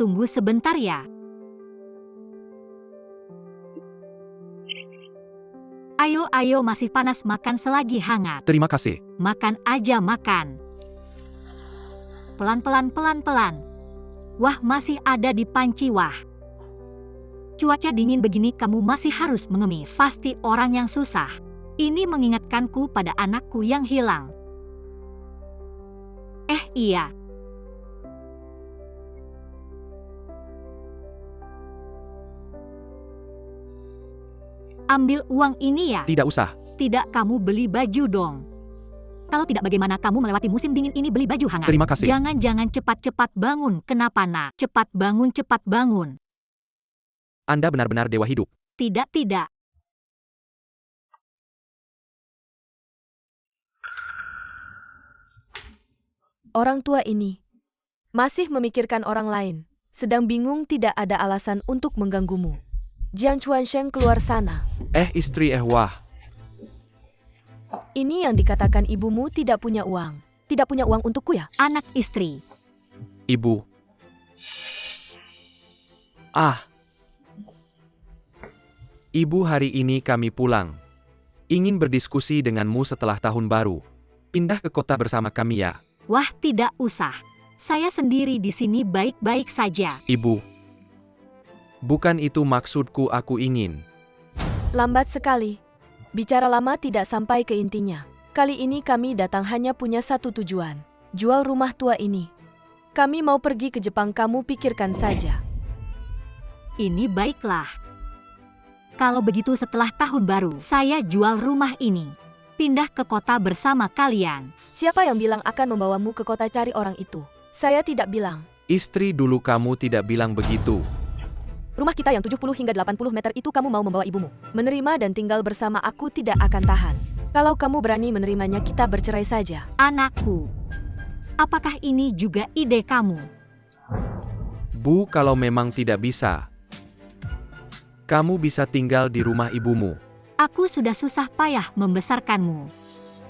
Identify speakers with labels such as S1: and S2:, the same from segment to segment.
S1: tunggu sebentar ya. Ayo, masih panas, makan selagi hangat.
S2: Terima kasih.
S1: Makan aja, makan. Pelan-pelan. Wah, masih ada di panci, wah. Cuaca dingin begini kamu masih harus mengemis. Pasti orang yang susah. Ini mengingatkanku pada anakku yang hilang. Iya. Ambil uang ini ya.
S2: Tidak usah.
S1: Tidak, kamu beli baju dong. Kalau tidak, bagaimana kamu melewati musim dingin ini beli baju hangat?
S2: Terima kasih.
S1: Jangan, cepat-cepat bangun. Kenapa, nak? Cepat bangun.
S2: Anda benar-benar dewa hidup.
S1: Tidak.
S3: Orang tua ini masih memikirkan orang lain. Sedang bingung, tidak ada alasan untuk mengganggumu. Jiang Chuansheng keluar sana.
S2: Istri, wah.
S3: Ini yang dikatakan ibumu tidak punya uang. Tidak punya uang untukku ya?
S1: Anak istri.
S2: Ibu. Ibu, hari ini kami pulang. Ingin berdiskusi denganmu setelah tahun baru. Pindah ke kota bersama kami ya.
S1: Wah, tidak usah. Saya sendiri di sini baik-baik saja.
S2: Ibu. Bukan itu maksudku, aku ingin.
S3: Lambat sekali. Bicara lama tidak sampai ke intinya. Kali ini kami datang hanya punya satu tujuan. Jual rumah tua ini. Kami mau pergi ke Jepang, kamu pikirkan saja.
S1: Ini baiklah. Kalau begitu setelah tahun baru, saya jual rumah ini. Pindah ke kota bersama kalian.
S3: Siapa yang bilang akan membawamu ke kota cari orang itu? Saya tidak bilang.
S2: Istri, dulu kamu tidak bilang begitu.
S3: Rumah kita yang 70 hingga 80 meter itu kamu mau membawa ibumu. Menerima dan tinggal bersama aku tidak akan tahan. Kalau kamu berani menerimanya, kita bercerai saja.
S1: Anakku, apakah ini juga ide kamu?
S2: Bu, kalau memang tidak bisa, kamu bisa tinggal di rumah ibumu.
S1: Aku sudah susah payah membesarkanmu.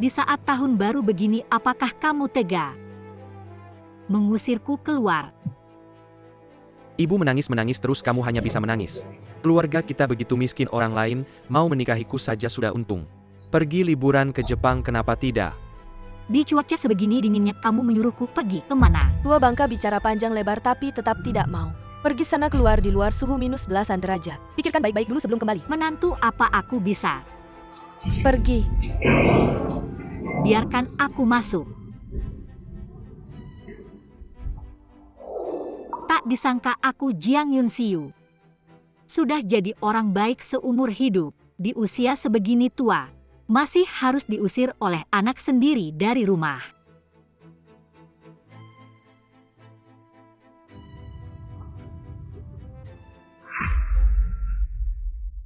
S1: Di saat tahun baru begini, apakah kamu tega mengusirku keluar?
S2: Ibu menangis terus, kamu hanya bisa menangis. Keluarga kita begitu miskin, orang lain mau menikahiku saja sudah untung. Pergi liburan ke Jepang, kenapa tidak?
S1: Di cuaca sebegini dinginnya kamu menyuruhku pergi kemana?
S3: Tua bangka bicara panjang lebar tapi tetap tidak mau. Pergi sana, keluar di luar suhu minus belasan derajat. Pikirkan baik-baik dulu sebelum kembali.
S1: Menantu apa aku bisa?
S3: Pergi.
S1: Biarkan aku masuk. Tak disangka aku Jiang Yunxiu sudah jadi orang baik seumur hidup. Di usia sebegini tua, masih harus diusir oleh anak sendiri dari rumah.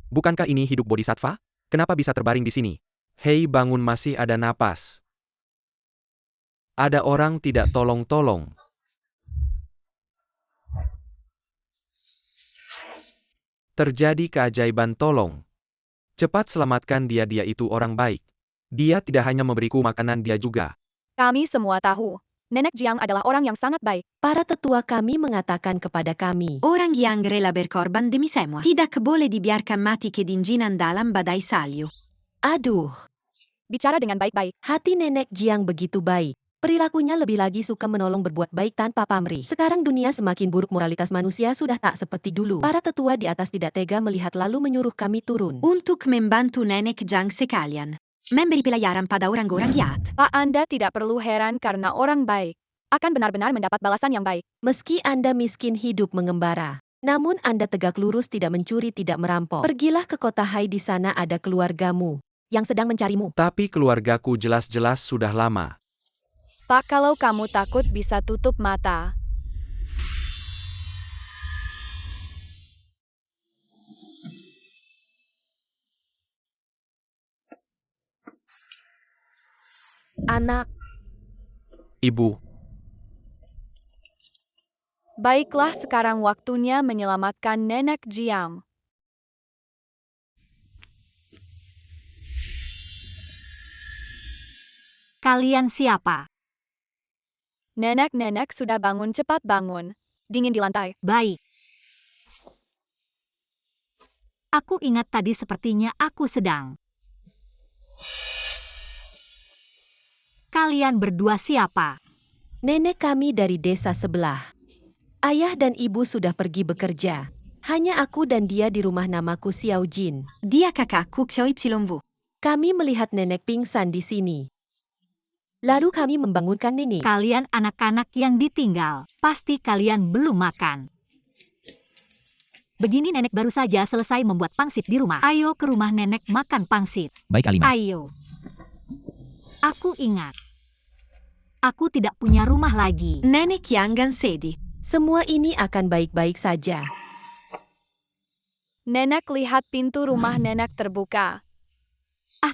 S2: Bukankah ini hidup bodhisattva? Kenapa bisa terbaring di sini? Hei, bangun, masih ada napas. Ada orang tidak tolong-tolong. Terjadi keajaiban, tolong. Cepat selamatkan dia itu orang baik. Dia tidak hanya memberiku makanan, dia juga.
S4: Kami semua tahu, Nenek Jiang adalah orang yang sangat baik.
S5: Para tetua kami mengatakan kepada kami,
S6: Orang yang rela berkorban demi semua. Tidak boleh dibiarkan mati kedinginan dalam badai salju.
S5: aduh,
S4: Bicara dengan baik-baik.
S5: hati Nenek Jiang begitu baik. Perilakunya lebih lagi suka menolong, berbuat baik tanpa pamrih. Sekarang dunia semakin buruk, moralitas manusia sudah tak seperti dulu. Para tetua di atas tidak tega melihat lalu menyuruh kami turun.
S6: Untuk membantu Nenek Jiang sekalian. Memberi pelajaran pada orang-orang jahat.
S4: Pak, Anda tidak perlu heran karena orang baik akan benar-benar mendapat balasan yang baik.
S5: Meski Anda miskin hidup mengembara, namun Anda tegak lurus, tidak mencuri, tidak merampok. Pergilah ke kota Hai, di sana ada keluargamu yang sedang mencarimu.
S2: Tapi keluargaku jelas-jelas sudah lama.
S4: Pak, kalau kamu takut bisa tutup mata.
S3: Anak.
S2: Ibu.
S4: Baiklah, sekarang waktunya menyelamatkan Nenek Jiang.
S1: Kalian siapa?
S4: Nenek-nenek sudah bangun, cepat bangun. Dingin di lantai.
S1: Baik. Aku ingat tadi sepertinya aku sedang. Kalian berdua siapa?
S5: Nenek kami dari desa sebelah. Ayah dan ibu sudah pergi bekerja. Hanya aku dan dia di rumah, namaku Xiao Jin.
S6: Dia kakakku Xiao Yvu.
S5: Kami melihat nenek pingsan di sini. Lalu kami membangunkan nenek.
S1: Kalian anak-anak yang ditinggal, pasti kalian belum makan. Begini, nenek baru saja selesai membuat pangsit di rumah. Ayo ke rumah nenek makan pangsit.
S7: Baik, Alima.
S1: Ayo. Aku ingat. Aku tidak punya rumah lagi.
S6: Nenek Yangan Sedi.
S5: Semua ini akan baik-baik saja.
S4: Nenek lihat pintu rumah nenek terbuka.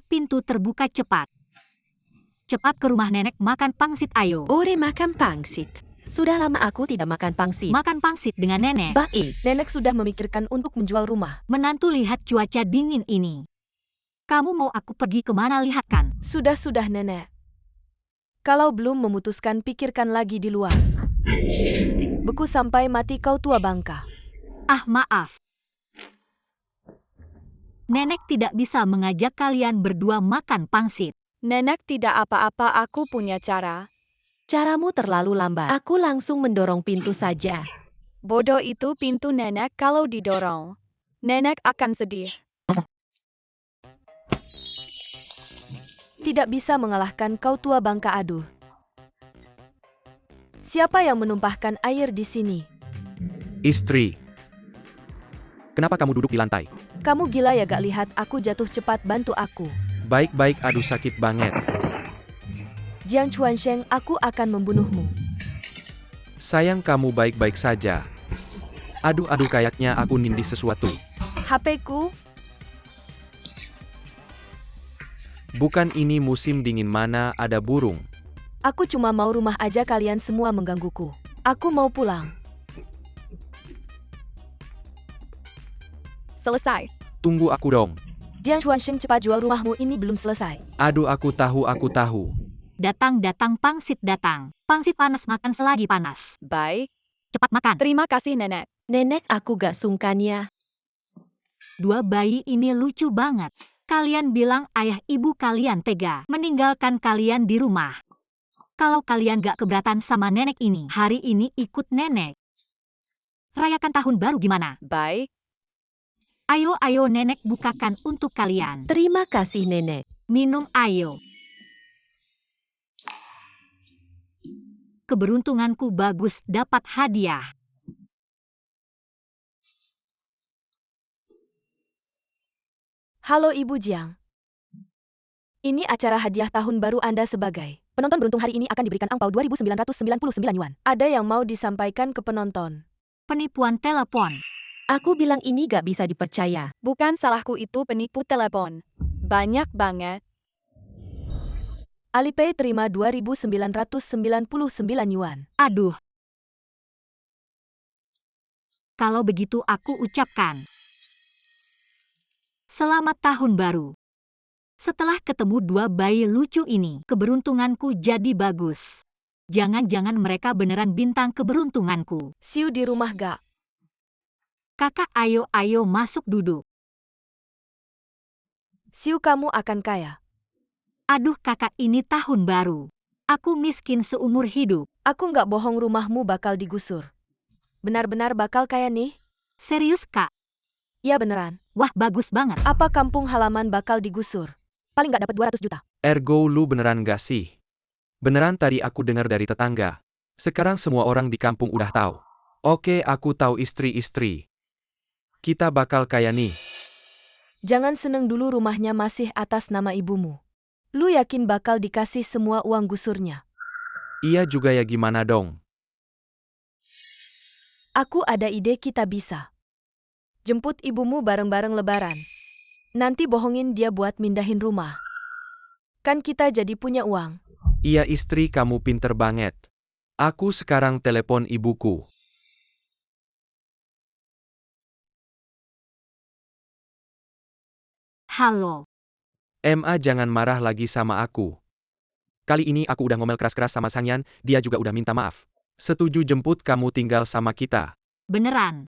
S1: Pintu terbuka cepat. Cepat ke rumah nenek makan pangsit, ayo.
S6: Ore makan pangsit.
S5: Sudah lama aku tidak makan pangsit.
S1: Makan pangsit dengan nenek.
S5: Baik.
S3: Nenek sudah memikirkan untuk menjual rumah.
S1: Menantu, lihat cuaca dingin ini. Kamu mau aku pergi kemana, lihat kan?
S3: Sudah, nenek. Kalau belum memutuskan, pikirkan lagi di luar. Beku sampai mati kau tua bangka.
S1: Maaf. Nenek tidak bisa mengajak kalian berdua makan pangsit.
S4: Nenek tidak apa-apa, aku punya cara.
S5: Caramu terlalu lambat. Aku langsung mendorong pintu saja.
S4: Bodoh itu pintu nenek, kalau didorong. Nenek akan sedih.
S3: Tidak bisa mengalahkan kau tua bangka, aduh. Siapa yang menumpahkan air di sini?
S2: Istri. Kenapa kamu duduk di lantai?
S3: Kamu gila ya, gak lihat aku jatuh, cepat bantu aku.
S2: Baik-baik, aduh sakit banget.
S3: Jiang Chuansheng, aku akan membunuhmu.
S2: Sayang, kamu baik-baik saja. Aduh kayaknya aku nindih sesuatu.
S3: HP-ku,
S2: Bukan, ini musim dingin mana ada burung.
S3: aku cuma mau rumah aja, kalian semua menggangguku. Aku mau pulang.
S4: Selesai.
S2: Tunggu aku dong.
S3: Jiang Chuansheng, cepat jual rumahmu, ini belum selesai.
S2: Aduh, aku tahu.
S1: Datang, pangsit datang. Pangsit panas, makan selagi panas.
S4: Baik.
S1: Cepat makan.
S4: Terima kasih, nenek.
S5: Nenek, aku gak sungkan ya.
S1: Dua bayi ini lucu banget. Kalian bilang ayah ibu kalian tega meninggalkan kalian di rumah. Kalau kalian gak keberatan sama nenek ini, hari ini ikut nenek. Rayakan tahun baru gimana?
S4: Baik.
S1: Ayo nenek bukakan untuk kalian.
S5: Terima kasih, nenek.
S1: Minum, ayo. Keberuntunganku bagus dapat hadiah.
S3: Halo Ibu Jiang. Ini acara hadiah tahun baru Anda sebagai penonton beruntung. Hari ini akan diberikan angpau 2.999 yuan. Ada yang mau disampaikan ke penonton?
S1: Penipuan telepon.
S5: Aku bilang ini gak bisa dipercaya.
S4: Bukan salahku, itu penipu telepon. Banyak banget.
S3: Alipay terima 2.999 yuan.
S1: Aduh. Kalau begitu aku ucapkan selamat tahun baru. Setelah ketemu dua bayi lucu ini, keberuntunganku jadi bagus. Jangan-jangan mereka beneran bintang keberuntunganku.
S3: Siu di rumah gak?
S1: Kakak, ayo masuk duduk.
S3: Siu, kamu akan kaya.
S1: Aduh kakak, ini tahun baru. Aku miskin seumur hidup.
S3: Aku nggak bohong, rumahmu bakal digusur. Benar-benar bakal kaya nih?
S1: Serius kak?
S3: Ya beneran.
S1: Wah, bagus banget.
S3: Apa kampung halaman bakal digusur? Paling nggak dapat 200 juta.
S2: Ergo, lu beneran gak sih? Beneran, tadi aku dengar dari tetangga. Sekarang semua orang di kampung udah tahu. Oke, aku tahu istri. Kita bakal kaya nih.
S3: Jangan seneng dulu, rumahnya masih atas nama ibumu. Lu yakin bakal dikasih semua uang gusurnya?
S2: Iya juga ya, gimana dong?
S3: Aku ada ide, kita bisa jemput ibumu bareng-bareng lebaran. Nanti bohongin dia buat mindahin rumah. Kan kita jadi punya uang.
S2: Iya istri, kamu pinter banget. Aku sekarang telepon ibuku.
S1: Halo.
S2: Ma, jangan marah lagi sama aku. Kali ini aku udah ngomel keras-keras sama Sangyan, dia juga udah minta maaf. Setuju jemput kamu tinggal sama kita.
S1: Beneran.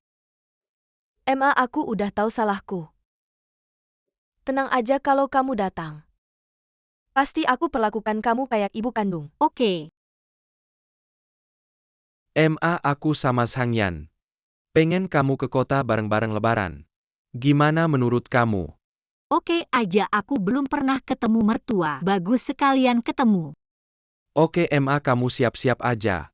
S3: Aku udah tahu salahku. Tenang aja kalau kamu datang. Pasti aku perlakukan kamu kayak ibu kandung.
S1: Oke.
S2: Aku sama Sangyan. Pengen kamu ke kota bareng-bareng lebaran. Gimana menurut kamu?
S1: Oke aja, aku belum pernah ketemu mertua. Bagus sekalian ketemu.
S2: Oke kamu siap-siap aja.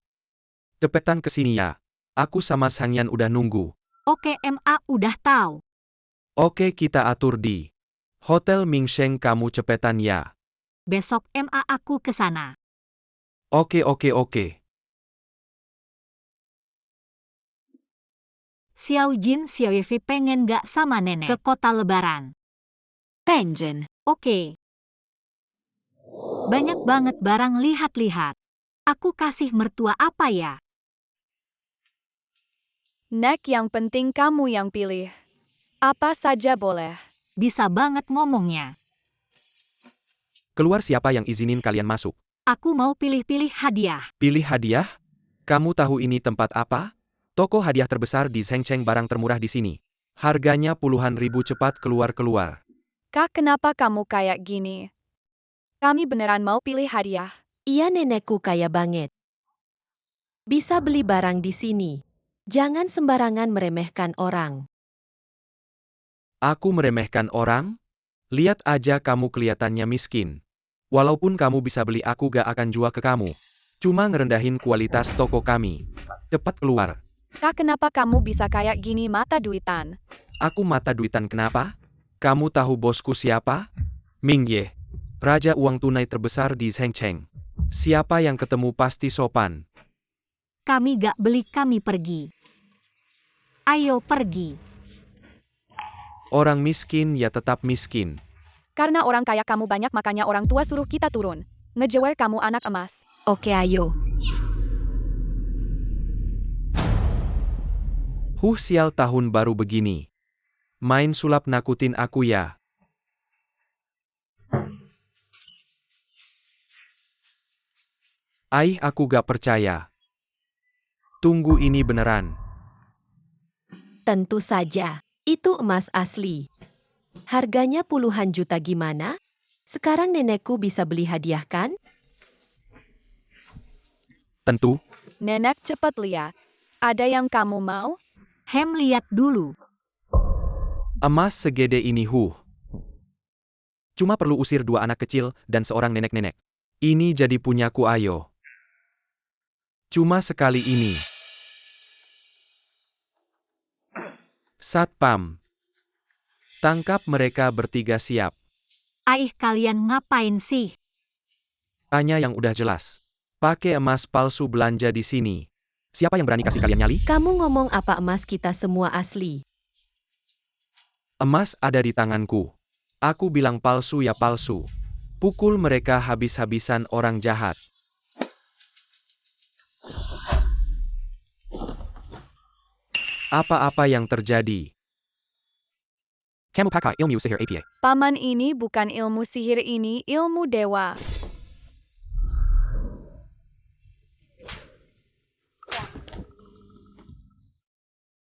S2: Cepetan kesini ya. Aku sama Sangyan udah nunggu.
S1: Oke udah tahu.
S2: Oke kita atur di Hotel Mingsheng, kamu cepetan ya.
S1: Besok aku ke sana.
S2: Oke.
S1: Xiao Jin Xiao Yevi pengen gak sama nenek ke kota lebaran?
S6: Pengen.
S1: Oke. Banyak banget barang, lihat-lihat. Aku kasih mertua apa ya?
S4: Nek, yang penting kamu yang pilih. Apa saja boleh.
S1: Bisa banget ngomongnya.
S2: Keluar, siapa yang izinin kalian masuk?
S1: Aku mau pilih-pilih hadiah.
S2: Pilih hadiah? Kamu tahu ini tempat apa? Toko hadiah terbesar di Shengcheng, barang termurah di sini. Harganya puluhan ribu, cepat keluar.
S4: Kak, kenapa kamu kayak gini? Kami beneran mau pilih hadiah.
S5: Iya, nenekku kaya banget. Bisa beli barang di sini. Jangan sembarangan meremehkan orang.
S2: Aku meremehkan orang? Lihat aja kamu kelihatannya miskin. Walaupun kamu bisa beli, aku gak akan jual ke kamu. Cuma ngerendahin kualitas toko kami. Cepat keluar.
S4: Kak, kenapa kamu bisa kayak gini, mata duitan?
S2: Aku mata duitan kenapa? Kamu tahu bosku siapa? Ming Ye. Raja uang tunai terbesar di Shengcheng. Siapa yang ketemu pasti sopan.
S1: Kami gak beli, kami pergi. Ayo pergi.
S2: Orang miskin ya tetap miskin.
S4: Karena orang kaya kamu banyak, makanya orang tua suruh kita turun. Ngejewer kamu anak emas.
S5: Oke, ayo.
S2: Sial, tahun baru begini. Main sulap nakutin aku ya. Aku gak percaya. Tunggu, ini beneran.
S5: Tentu saja. Itu emas asli. Harganya puluhan juta, gimana? Sekarang nenekku bisa beli hadiah kan?
S2: Tentu.
S4: Nenek, cepat lihat. Ada yang kamu mau?
S1: Lihat dulu.
S2: Emas segede ini, Cuma perlu usir 2 anak kecil dan seorang nenek-nenek. Ini jadi punyaku, ayo. Cuma sekali ini. Satpam. Tangkap mereka bertiga, siap.
S1: Kalian ngapain sih?
S2: Tanya yang udah jelas. Pakai emas palsu belanja di sini. Siapa yang berani kasih kalian nyali?
S5: Kamu ngomong apa? Emas kita semua asli.
S2: Emas ada di tanganku. Aku bilang palsu ya palsu. Pukul mereka habis-habisan, orang jahat. Apa-apa yang terjadi? Kamu pakai ilmu sihir APA.
S4: Paman, ini bukan ilmu sihir, ini ilmu dewa.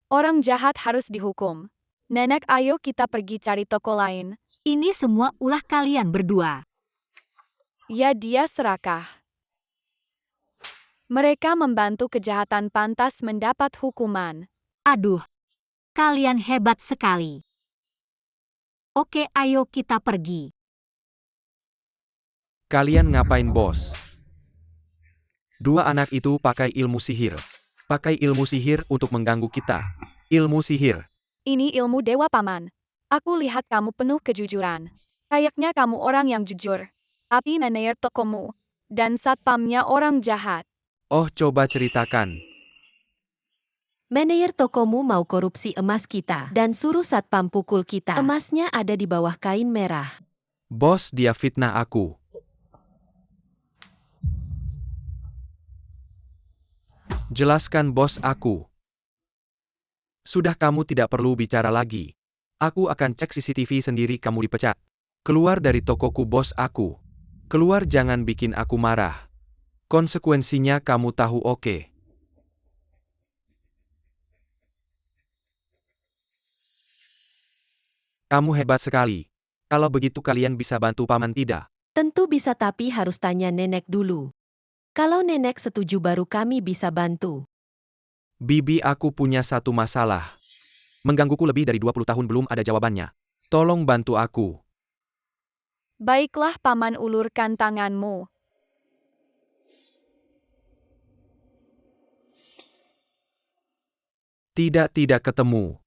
S4: Orang jahat harus dihukum. Nenek, ayo kita pergi cari toko lain.
S1: Ini semua ulah kalian berdua.
S4: Ya, dia serakah. Mereka membantu kejahatan, pantas mendapat hukuman.
S1: Aduh, kalian hebat sekali. Oke, ayo kita pergi.
S2: Kalian ngapain, bos? 2 anak itu pakai ilmu sihir. Pakai ilmu sihir untuk mengganggu kita. Ilmu sihir.
S4: Ini ilmu dewa, Paman. Aku lihat kamu penuh kejujuran. Kayaknya kamu orang yang jujur. Tapi manajer tokomu dan satpamnya orang jahat.
S2: Oh, coba ceritakan.
S5: Manajer tokomu mau korupsi emas kita dan suruh satpam pukul kita. Emasnya ada di bawah kain merah.
S2: Bos, dia fitnah aku. Jelaskan, bos, aku. Sudah, kamu tidak perlu bicara lagi. Aku akan cek CCTV sendiri, kamu dipecat. Keluar dari tokoku, bos aku. Keluar, jangan bikin aku marah. Konsekuensinya kamu tahu, oke? Kamu hebat sekali. Kalau begitu kalian bisa bantu paman tidak?
S5: Tentu bisa tapi harus tanya nenek dulu. Kalau nenek setuju baru kami bisa bantu.
S2: Bibi, aku punya satu masalah. Menggangguku lebih dari 20 tahun belum ada jawabannya. Tolong bantu aku.
S4: Baiklah paman, ulurkan tanganmu.
S2: Tidak ketemu.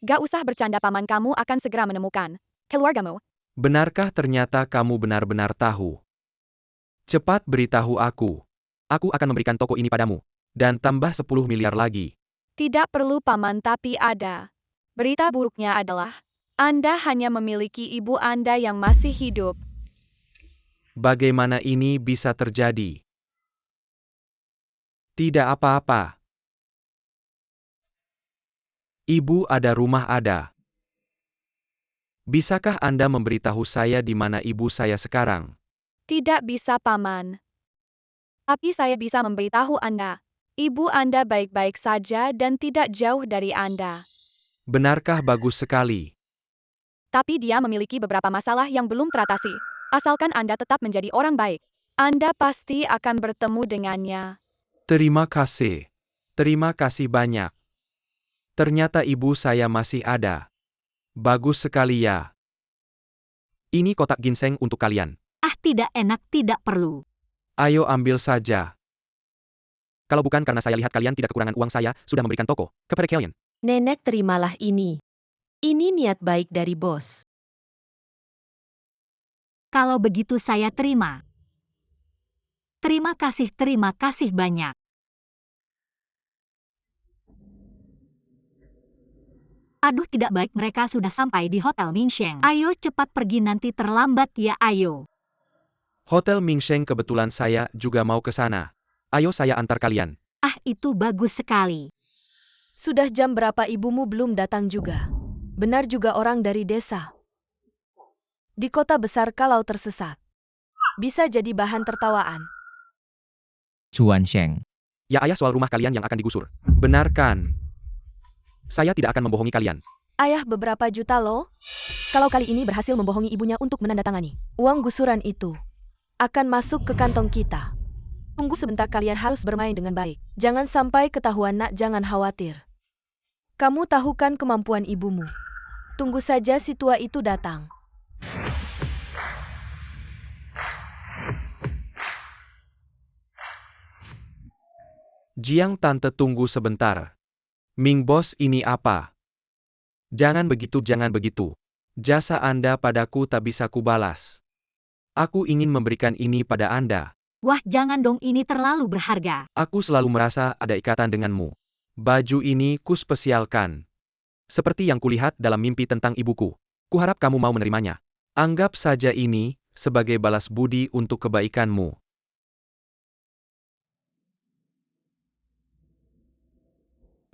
S4: Gak usah bercanda paman, kamu akan segera menemukan keluargamu.
S2: Benarkah ternyata kamu benar-benar tahu? Cepat beritahu aku. Aku akan memberikan toko ini padamu. Dan tambah 10 miliar lagi.
S4: Tidak perlu paman, tapi ada. Berita buruknya adalah, Anda hanya memiliki ibu Anda yang masih hidup.
S2: Bagaimana ini bisa terjadi? Tidak apa-apa. Ibu ada, rumah ada. Bisakah Anda memberitahu saya di mana ibu saya sekarang?
S4: Tidak bisa paman. Tapi saya bisa memberitahu Anda. Ibu Anda baik-baik saja dan tidak jauh dari Anda.
S2: Benarkah? Bagus sekali.
S4: Tapi dia memiliki beberapa masalah yang belum teratasi. Asalkan Anda tetap menjadi orang baik, Anda pasti akan bertemu dengannya.
S2: Terima kasih. Terima kasih banyak. Ternyata ibu saya masih ada. Bagus sekali ya. Ini kotak ginseng untuk kalian.
S1: Ah, tidak enak, tidak perlu.
S2: Ayo ambil saja. Kalau bukan karena saya lihat kalian tidak kekurangan uang, saya sudah memberikan toko kepada kalian.
S5: Nenek, terimalah ini. Ini niat baik dari bos.
S1: Kalau begitu saya terima. Terima kasih banyak. Aduh, tidak baik, mereka sudah sampai di Hotel Mingsheng. Ayo cepat pergi, nanti terlambat ya, ayo.
S2: Hotel Mingsheng, kebetulan saya juga mau ke sana. Ayo saya antar kalian.
S1: Ah, itu bagus sekali.
S3: Sudah jam berapa ibumu belum datang juga? Benar juga orang dari desa. Di kota besar kalau tersesat, bisa jadi bahan tertawaan.
S7: Chuan Sheng.
S2: Ya ayah, soal rumah kalian yang akan digusur. Benar kan? Saya tidak akan membohongi kalian.
S3: Ayah, beberapa juta loh. Kalau kali ini berhasil membohongi ibunya untuk menandatangani uang gusuran itu, akan masuk ke kantong kita. Tunggu sebentar, kalian harus bermain dengan baik. Jangan sampai ketahuan, nak, jangan khawatir. Kamu tahu kan kemampuan ibumu. Tunggu saja si tua itu datang.
S2: Jiang, tante, tunggu sebentar. Ming bos, ini apa? Jangan begitu, jangan begitu. Jasa Anda padaku tak bisa kubalas. Aku ingin memberikan ini pada Anda.
S1: Wah, jangan dong, ini terlalu berharga.
S2: Aku selalu merasa ada ikatan denganmu. Baju ini ku spesialkan. Seperti yang kulihat dalam mimpi tentang ibuku. Kuharap kamu mau menerimanya. Anggap saja ini sebagai balas budi untuk kebaikanmu.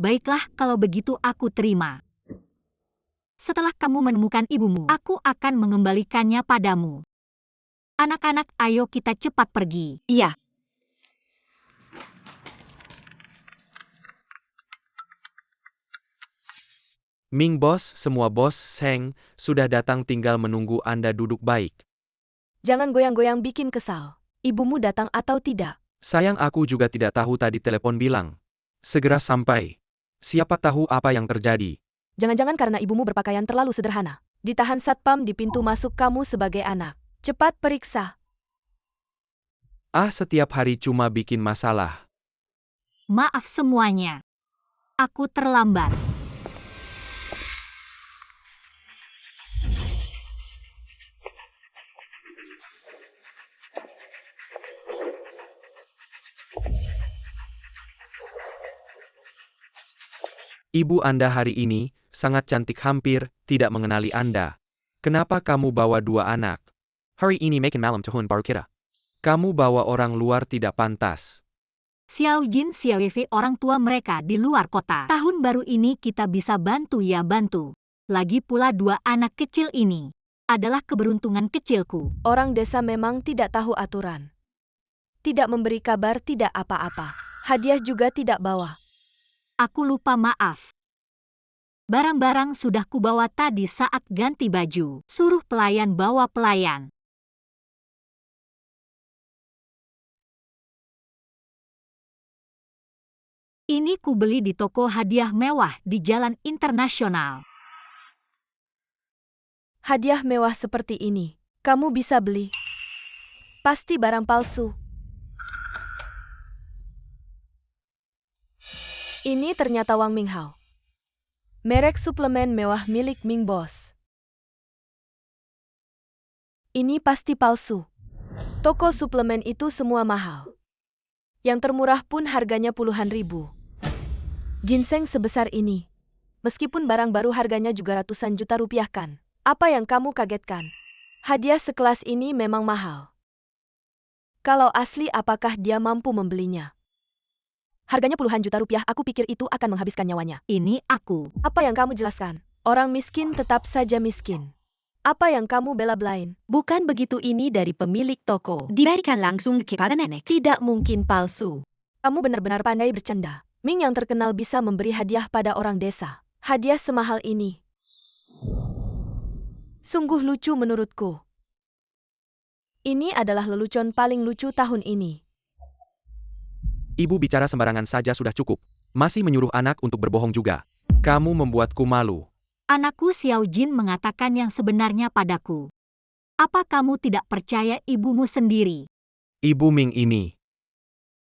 S1: Baiklah, kalau begitu aku terima. Setelah kamu menemukan ibumu, aku akan mengembalikannya padamu. Anak-anak, ayo kita cepat pergi.
S6: Iya.
S2: Ming bos, semua bos Seng sudah datang, tinggal menunggu Anda duduk baik.
S3: Jangan goyang-goyang bikin kesal. Ibumu datang atau tidak?
S2: Sayang, aku juga tidak tahu, tadi telepon bilang segera sampai. Siapa tahu apa yang terjadi.
S3: Jangan-jangan karena ibumu berpakaian terlalu sederhana. Ditahan satpam di pintu masuk kamu sebagai anak. Cepat periksa.
S2: Ah, setiap hari cuma bikin masalah.
S1: Maaf semuanya. Aku terlambat.
S2: Ibu Anda hari ini sangat cantik, hampir tidak mengenali Anda. Kenapa kamu bawa dua anak? Hari ini makin malam tahun baru kita. Kamu bawa orang luar, tidak pantas.
S1: Xiao Jin, Xiao Yevi, orang tua mereka di luar kota. Tahun baru ini kita bisa bantu ya, bantu. Lagi pula dua anak kecil ini adalah keberuntungan kecilku.
S3: Orang desa memang tidak tahu aturan. Tidak memberi kabar, tidak apa-apa. Hadiah juga tidak bawa.
S1: Aku lupa, maaf. Barang-barang sudah kubawa tadi saat ganti baju. Suruh pelayan bawa pelayan. Ini kubeli di toko hadiah mewah di Jalan Internasional.
S3: Hadiah mewah seperti ini, kamu bisa beli. Pasti barang palsu. Ini ternyata Wang Minghao. Merek suplemen mewah milik Ming Boss. Ini pasti palsu. Toko suplemen itu semua mahal. Yang termurah pun harganya puluhan ribu. Ginseng sebesar ini. Meskipun barang baru harganya juga ratusan juta rupiah kan. Apa yang kamu kagetkan? Hadiah sekelas ini memang mahal. Kalau asli apakah dia mampu membelinya? Harganya puluhan juta rupiah, aku pikir itu akan menghabiskan nyawanya.
S1: Ini aku.
S3: Apa yang kamu jelaskan? Orang miskin tetap saja miskin. Apa yang kamu bela-belain?
S5: Bukan begitu, ini dari pemilik toko.
S6: Diberikan langsung kepada nenek.
S5: Tidak mungkin palsu.
S3: Kamu benar-benar pandai bercanda. Ming yang terkenal bisa memberi hadiah pada orang desa. Hadiah semahal ini. Sungguh lucu menurutku. Ini adalah lelucon paling lucu tahun ini.
S2: Ibu bicara sembarangan saja sudah cukup. Masih menyuruh anak untuk berbohong juga. Kamu membuatku malu.
S1: Anakku Xiao Jin mengatakan yang sebenarnya padaku. Apa kamu tidak percaya ibumu sendiri?
S2: Ibu Ming ini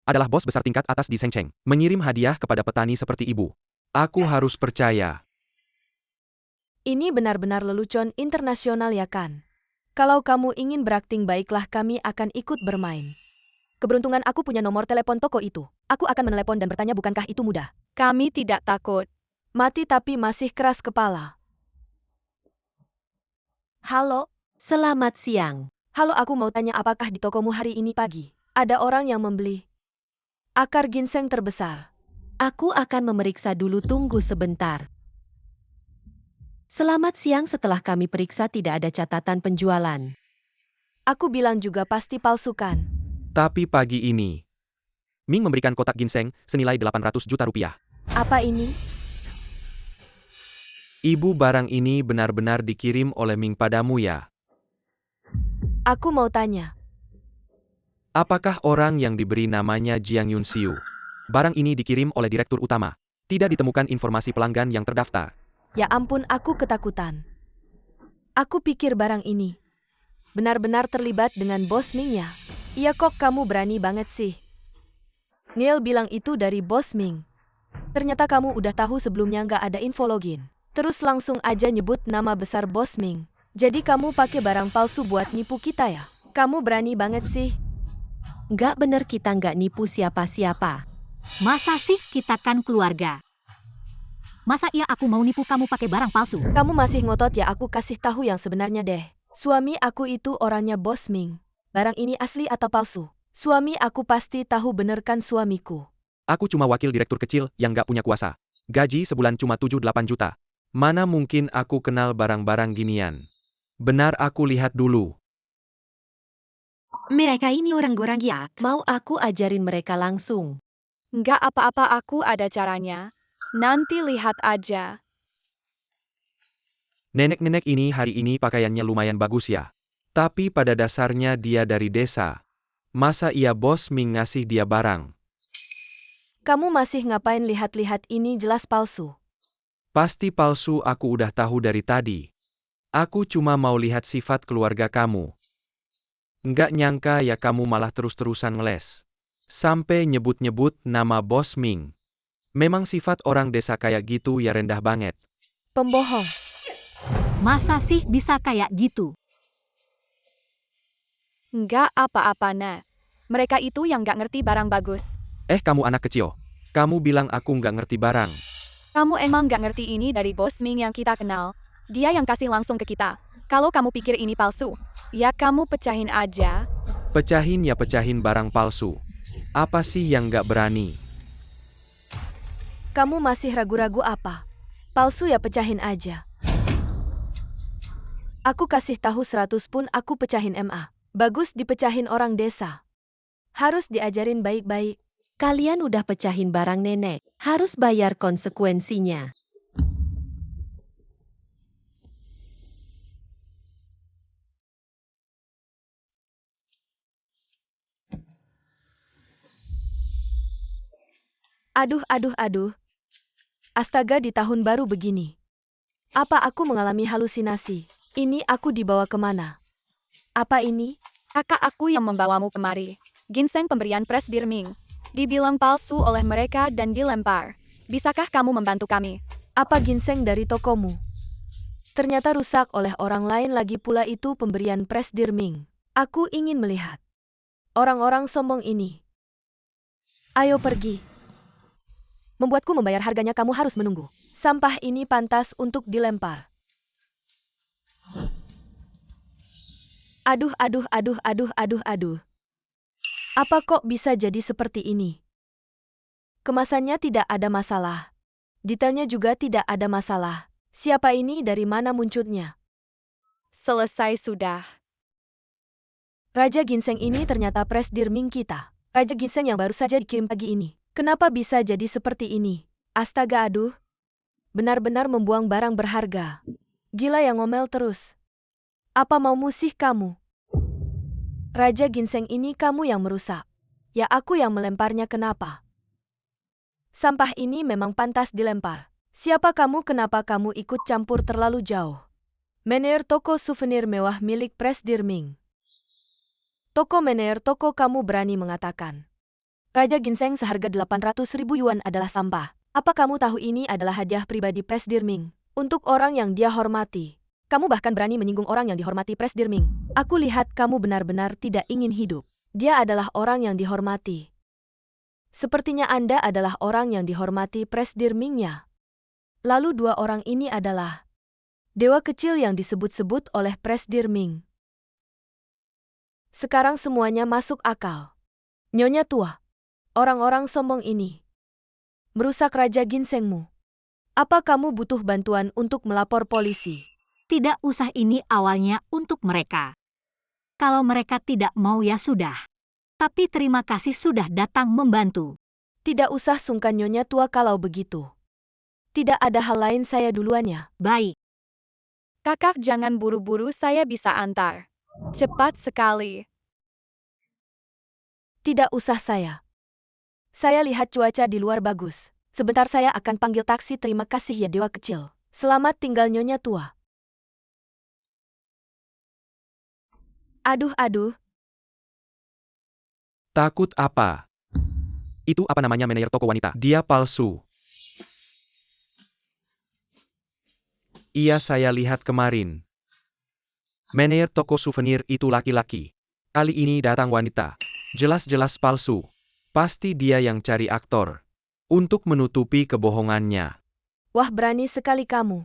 S2: adalah bos besar tingkat atas di Shengcheng. Mengirim hadiah kepada petani seperti ibu. Aku harus percaya.
S3: Ini benar-benar lelucon internasional ya kan? Kalau kamu ingin berakting baiklah, kami akan ikut bermain. Keberuntungan aku punya nomor telepon toko itu. Aku akan menelepon dan bertanya, bukankah itu mudah?
S4: Kami tidak takut.
S3: Mati tapi masih keras kepala. Halo?
S5: Selamat siang.
S3: Halo, aku mau tanya, apakah di tokomu hari ini pagi ada orang yang membeli akar ginseng terbesar?
S5: Aku akan memeriksa dulu, tunggu sebentar. Selamat siang, setelah kami periksa tidak ada catatan penjualan.
S3: Aku bilang juga pasti palsu kan?
S2: Tapi pagi ini, Ming memberikan kotak ginseng senilai 800 juta rupiah.
S3: Apa ini?
S2: Ibu, barang ini benar-benar dikirim oleh Ming padamu ya?
S3: Aku mau tanya.
S2: Apakah orang yang diberi namanya Jiang Yunxiu? Barang ini dikirim oleh direktur utama. Tidak ditemukan informasi pelanggan yang terdaftar.
S3: Ya ampun, aku ketakutan. Aku pikir barang ini benar-benar terlibat dengan bos Ming ya. Iya kok, kamu berani banget sih. Neil bilang itu dari bos Ming. Ternyata kamu udah tahu sebelumnya, nggak ada info login. Terus langsung aja nyebut nama besar bos Ming. Jadi kamu pakai barang palsu buat nipu kita ya? Kamu berani banget sih.
S5: Nggak bener, kita nggak nipu siapa-siapa.
S1: Masa sih, kita kan keluarga? Masa iya aku mau nipu kamu pakai barang palsu?
S3: Kamu masih ngotot ya? Aku kasih tahu yang sebenarnya deh. Suami aku itu orangnya bos Ming. Barang ini asli atau palsu? Suami aku pasti tahu, bener kan suamiku?
S2: Aku cuma wakil direktur kecil yang nggak punya kuasa. Gaji sebulan cuma 7-8 juta. Mana mungkin aku kenal barang-barang ginian? Benar, aku lihat dulu.
S6: Mereka ini orang-orang jahat.
S5: Mau aku ajarin mereka langsung?
S4: Nggak apa-apa, aku ada caranya. Nanti lihat aja.
S2: Nenek-nenek ini hari ini pakaiannya lumayan bagus ya. Tapi pada dasarnya dia dari desa. Masa iya bos Ming ngasih dia barang?
S3: Kamu masih ngapain lihat-lihat? Ini jelas palsu.
S2: Pasti palsu, aku udah tahu dari tadi. Aku cuma mau lihat sifat keluarga kamu. Nggak nyangka ya kamu malah terus-terusan ngeles. Sampai nyebut-nyebut nama bos Ming. Memang sifat orang desa kayak gitu ya rendah banget.
S3: Pembohong.
S1: Masa sih bisa kayak gitu?
S4: Nggak apa-apa, Nak. Mereka itu yang nggak ngerti barang bagus.
S2: Kamu anak kecil. Kamu bilang aku nggak ngerti barang.
S4: Kamu emang nggak ngerti ini dari bos Ming yang kita kenal. Dia yang kasih langsung ke kita. Kalau kamu pikir ini palsu, ya kamu pecahin aja.
S2: Pecahin ya pecahin barang palsu. Apa sih yang nggak berani?
S3: Kamu masih ragu-ragu apa? Palsu ya pecahin aja. Aku kasih tahu 100 pun aku pecahin MA. Bagus dipecahin orang desa. Harus diajarin baik-baik.
S5: Kalian udah pecahin barang nenek, harus bayar konsekuensinya.
S3: Aduh, aduh, aduh. Astaga, di tahun baru begini. Apa aku mengalami halusinasi? Ini aku dibawa kemana? Apa ini?
S4: Kakak aku yang membawamu kemari. Ginseng pemberian Pres Dirming. Dibilang palsu oleh mereka dan dilempar. Bisakah kamu membantu kami?
S3: Apa ginseng dari tokomu? Ternyata rusak oleh orang lain lagi pula itu pemberian Pres Dirming. Aku ingin melihat orang-orang sombong ini. Ayo pergi. Membuatku membayar harganya kamu harus menunggu. Sampah ini pantas untuk dilempar. Aduh, aduh, aduh, aduh, aduh, aduh. Apa kok bisa jadi seperti ini? Kemasannya tidak ada masalah. Detailnya juga tidak ada masalah. Siapa ini, dari mana munculnya?
S4: Selesai sudah.
S3: Raja Ginseng ini ternyata Pres Dirming kita. Raja Ginseng yang baru saja dikirim pagi ini. Kenapa bisa jadi seperti ini? Astaga, aduh. Benar-benar membuang barang berharga. Gila yang ngomel terus. Apa mau musih kamu? Raja Ginseng ini kamu yang merusak. Ya aku yang melemparnya, kenapa? Sampah ini memang pantas dilempar. Siapa kamu, kenapa kamu ikut campur terlalu jauh? Mener toko souvenir mewah milik Pres Dirming. Toko Mener, toko kamu berani mengatakan Raja Ginseng seharga 800.000 yuan adalah sampah. Apa kamu tahu ini adalah hadiah pribadi Pres Dirming? Untuk orang yang dia hormati. Kamu bahkan berani menyinggung orang yang dihormati Pres Dirming. Aku lihat kamu benar-benar tidak ingin hidup. Dia adalah orang yang dihormati. Sepertinya Anda adalah orang yang dihormati Pres Dirmingnya. Lalu dua orang ini adalah dewa kecil yang disebut-sebut oleh Pres Dirming. Sekarang semuanya masuk akal. Nyonya tua, orang-orang sombong ini merusak Raja Ginsengmu. Apa kamu butuh bantuan untuk melapor polisi?
S1: Tidak usah, ini awalnya untuk mereka. Kalau mereka tidak mau ya sudah. Tapi terima kasih sudah datang membantu.
S3: Tidak usah sungkan Nyonya tua kalau begitu. Tidak ada hal lain, saya duluannya.
S1: Baik.
S4: Kakak jangan buru-buru, saya bisa antar. Cepat sekali.
S3: Tidak usah saya. Saya lihat cuaca di luar bagus. Sebentar saya akan panggil taksi. Terima kasih ya dewa kecil. Selamat tinggal Nyonya tua. Aduh, aduh.
S2: Takut apa? Itu apa namanya, manajer toko wanita? Dia palsu. Iya, saya lihat kemarin. Manajer toko souvenir itu laki-laki. Kali ini datang wanita. Jelas-jelas palsu. Pasti dia yang cari aktor untuk menutupi kebohongannya.
S3: Wah, berani sekali kamu.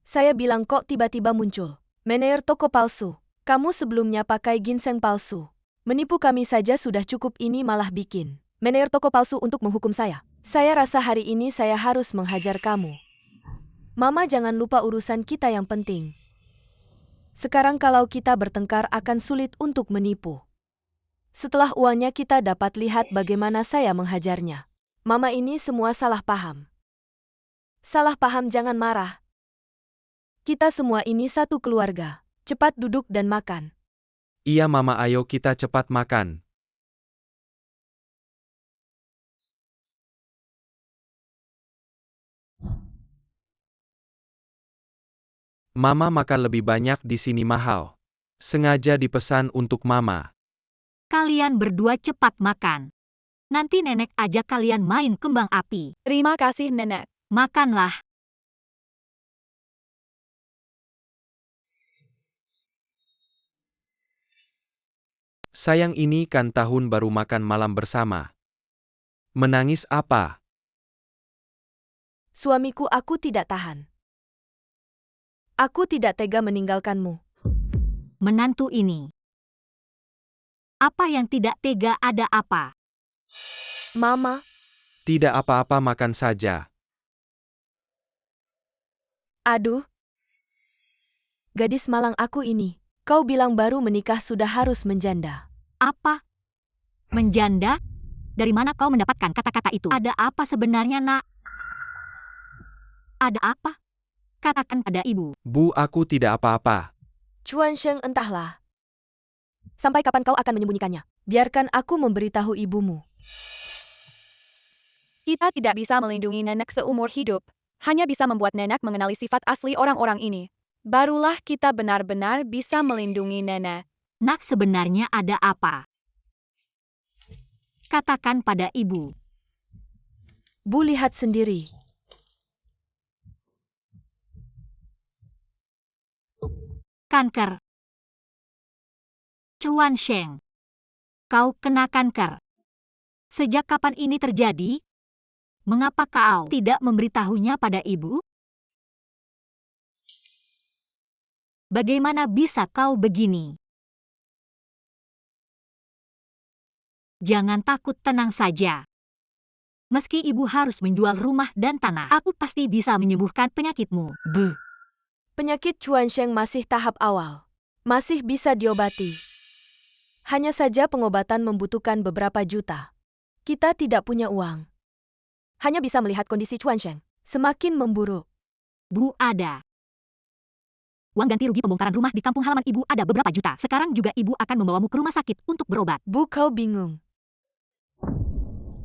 S3: Saya bilang kok tiba-tiba muncul. Manajer toko palsu. Kamu sebelumnya pakai ginseng palsu. Menipu kami saja sudah cukup, ini malah bikin manajer toko palsu untuk menghukum saya. Saya rasa hari ini saya harus menghajar kamu. Mama, jangan lupa urusan kita yang penting. Sekarang kalau kita bertengkar akan sulit untuk menipu. Setelah uangnya kita dapat lihat bagaimana saya menghajarnya. Mama, ini semua salah paham. Salah paham, jangan marah. Kita semua ini satu keluarga. Cepat duduk dan makan.
S2: Iya Mama, ayo kita cepat makan. Mama makan lebih banyak di sini mahal. Sengaja dipesan untuk Mama.
S1: Kalian berdua cepat makan. Nanti nenek ajak kalian main kembang api.
S4: Terima kasih, Nenek.
S1: Makanlah.
S2: Sayang, ini kan tahun baru makan malam bersama. Menangis apa?
S3: Suamiku, aku tidak tahan. Aku tidak tega meninggalkanmu.
S1: Menantu ini. Apa yang tidak tega, ada apa?
S3: Mama,
S2: Tidak apa-apa, makan saja.
S3: aduh. Gadis malang aku ini. Kau bilang baru menikah sudah harus menjanda.
S1: Apa? Menjanda? Dari mana kau mendapatkan kata-kata itu? Ada apa sebenarnya, Nak? Ada apa? Katakan pada ibu.
S2: Bu, aku tidak apa-apa.
S3: Chuan Sheng, entahlah. Sampai kapan kau akan menyembunyikannya? Biarkan aku memberitahu ibumu.
S4: Kita tidak bisa melindungi nenek seumur hidup. Hanya bisa membuat nenek mengenali sifat asli orang-orang ini. Barulah kita benar-benar bisa melindungi nenek.
S1: Nak, sebenarnya ada apa? Katakan pada ibu.
S3: Bu lihat sendiri.
S1: Kanker. Chuan Sheng. Kau kena kanker. Sejak kapan ini terjadi? Mengapa kau tidak memberitahunya pada ibu? Bagaimana bisa kau begini? Jangan takut, tenang saja. Meski ibu harus menjual rumah dan tanah, aku pasti bisa menyembuhkan penyakitmu.
S3: Penyakit Chuan Sheng masih tahap awal. Masih bisa diobati. Hanya saja pengobatan membutuhkan beberapa juta. Kita tidak punya uang. Hanya bisa melihat kondisi Chuan Sheng semakin memburuk.
S1: Bu, ada. Uang ganti rugi pembongkaran rumah di kampung halaman ibu ada beberapa juta. Sekarang juga ibu akan membawamu ke rumah sakit untuk berobat.
S3: Bu, kau bingung.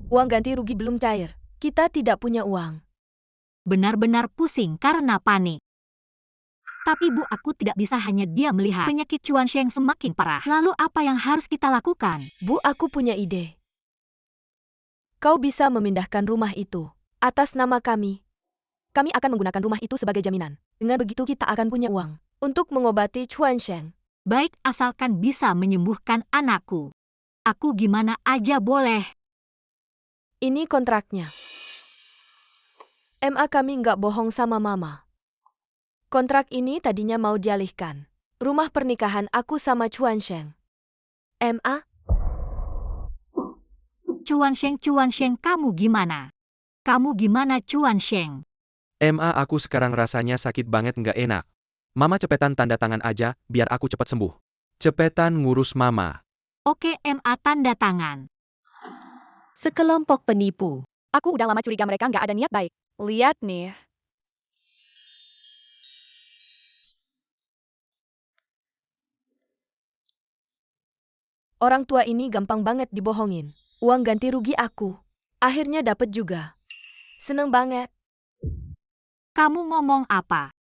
S3: Uang ganti rugi belum cair. Kita tidak punya uang.
S1: Benar-benar pusing karena panik. Tapi bu, aku tidak bisa hanya diam melihat penyakit Chuan Sheng semakin parah. Lalu apa yang harus kita lakukan?
S3: Bu, aku punya ide. Kau bisa memindahkan rumah itu atas nama kami. Kami akan menggunakan rumah itu sebagai jaminan. Dengan begitu kita akan punya uang untuk mengobati Chuan Sheng.
S1: Baik, asalkan bisa menyembuhkan anakku. Aku gimana aja boleh.
S3: Ini kontraknya. MA kami nggak bohong sama mama. Kontrak ini tadinya mau dialihkan. Rumah pernikahan aku sama Chuan Sheng. MA?
S1: Chuan Sheng, kamu gimana? Kamu gimana, Chuan Sheng?
S2: MA, aku sekarang rasanya sakit banget, nggak enak. Mama cepetan tanda tangan aja, biar aku cepat sembuh. Cepetan ngurus mama.
S1: Oke, MA, tanda tangan.
S5: Sekelompok penipu.
S4: Aku udah lama curiga mereka nggak ada niat baik. Lihat nih.
S3: Orang tua ini gampang banget dibohongin. Uang ganti rugi aku. Akhirnya dapet juga. Seneng banget.
S1: Kamu ngomong apa?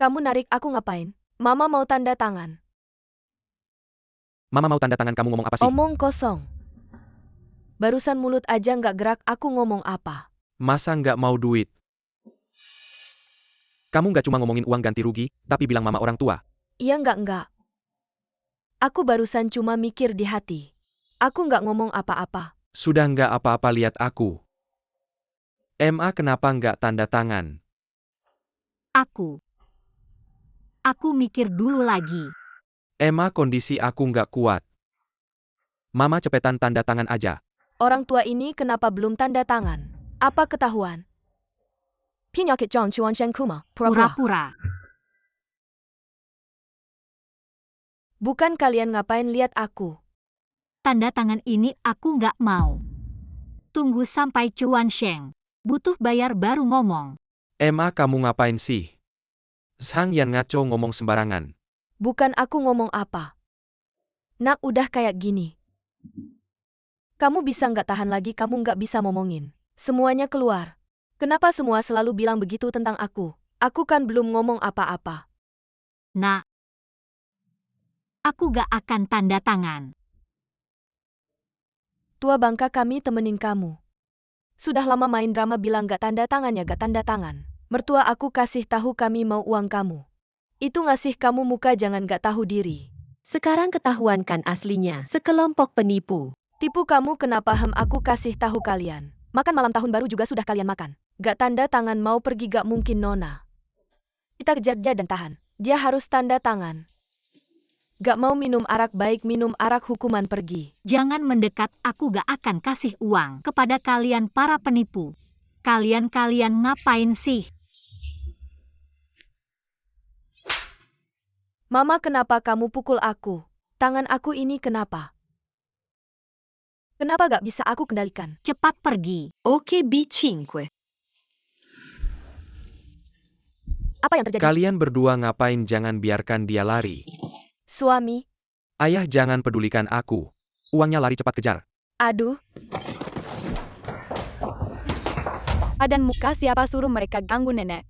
S3: Kamu narik aku ngapain? Mama mau tanda tangan.
S2: Mama mau tanda tangan, kamu ngomong apa sih?
S3: Omong kosong. Barusan mulut aja nggak gerak, aku ngomong apa?
S2: Masa nggak mau duit? Kamu nggak cuma ngomongin uang ganti rugi, tapi bilang mama orang tua.
S3: Iya nggak. Aku barusan cuma mikir di hati. Aku nggak ngomong apa-apa.
S2: Sudah nggak apa-apa, lihat aku. MA, kenapa nggak tanda tangan?
S1: Aku mikir dulu lagi.
S2: MA, kondisi aku nggak kuat. Mama cepetan tanda tangan aja.
S3: Orang tua ini kenapa belum tanda tangan? Apa ketahuan? Penyakit John Chuan Sheng Kuma, pura-pura.
S1: Pura-pura.
S3: Bukan kalian ngapain lihat aku.
S1: Tanda tangan ini aku nggak mau. Tunggu sampai Chuan Sheng butuh bayar baru ngomong.
S2: MA, kamu ngapain sih? Sang Yan ngaco ngomong sembarangan.
S3: Bukan aku ngomong apa. Nak, udah kayak gini. Kamu bisa nggak tahan lagi, kamu nggak bisa ngomongin. Semuanya keluar. Kenapa semua selalu bilang begitu tentang aku? Aku kan belum ngomong apa-apa.
S1: Nah, aku gak akan tanda tangan.
S3: Tua bangka kami temenin kamu. Sudah lama main drama bilang gak tanda tangan ya gak tanda tangan. Mertua aku kasih tahu kami mau uang kamu. Itu ngasih kamu muka jangan gak tahu diri.
S5: Sekarang ketahuan kan aslinya. Sekelompok penipu.
S3: Tipu kamu, kenapa aku kasih tahu kalian. Makan malam tahun baru juga sudah kalian makan. Gak tanda tangan, mau pergi gak mungkin Nona. Kita kejar dia dan tahan. Dia harus tanda tangan. Gak mau minum arak, baik minum arak, hukuman pergi.
S1: Jangan mendekat, aku gak akan kasih uang kepada kalian para penipu. Kalian ngapain sih?
S3: Mama, kenapa kamu pukul aku? Tangan aku ini kenapa? Kenapa gak bisa aku kendalikan?
S1: Cepat pergi.
S5: Oke, B5.
S3: Apa yang terjadi?
S2: Kalian berdua ngapain? Jangan biarkan dia lari.
S3: Suami,
S2: Ayah, jangan pedulikan aku. Uangnya, lari cepat kejar.
S3: aduh.
S4: Padan muka siapa suruh mereka ganggu nenek?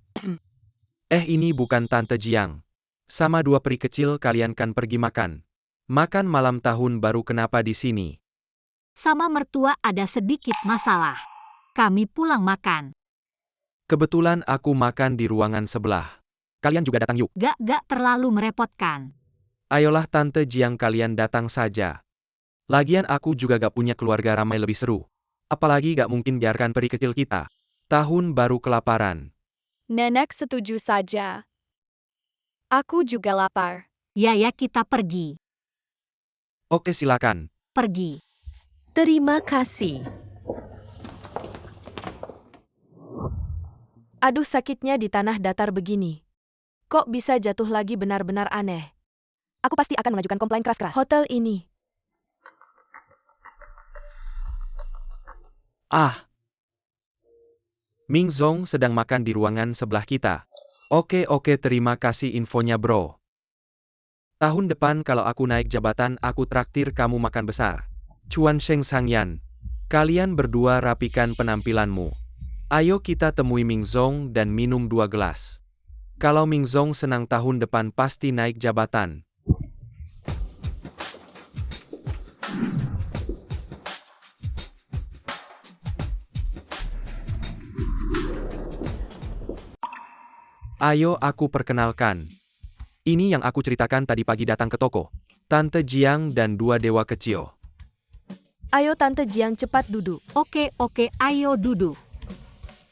S2: Ini bukan Tante Jiang. Sama dua peri kecil kalian kan pergi makan. Makan malam tahun baru kenapa di sini?
S1: Sama mertua ada sedikit masalah. Kami pulang makan.
S2: Kebetulan aku makan di ruangan sebelah. Kalian juga datang yuk.
S1: Gak terlalu merepotkan.
S2: Ayolah Tante Jiang kalian datang saja. Lagian aku juga gak punya keluarga ramai lebih seru. Apalagi gak mungkin biarkan peri kecil kita. Tahun baru kelaparan.
S4: Nenek setuju saja. Aku juga lapar.
S1: Ya kita pergi.
S2: Oke silakan.
S1: Pergi.
S5: Terima kasih.
S3: Aduh sakitnya di tanah datar begini. Kok bisa jatuh lagi benar-benar aneh. Aku pasti akan mengajukan komplain keras-keras. Hotel ini.
S2: Ming Zong sedang makan di ruangan sebelah kita. Oke terima kasih infonya bro. Tahun depan kalau aku naik jabatan aku traktir kamu makan besar. Chuan Sheng Sangyan. Kalian berdua rapikan penampilanmu. Ayo kita temui Ming Zong dan minum 2 gelas. Kalau Ming Zong senang tahun depan pasti naik jabatan. Ayo aku perkenalkan. Ini yang aku ceritakan tadi pagi datang ke toko. Tante Jiang dan 2 dewa kecil.
S3: Ayo Tante Jiang cepat duduk.
S1: Oke, ayo duduk.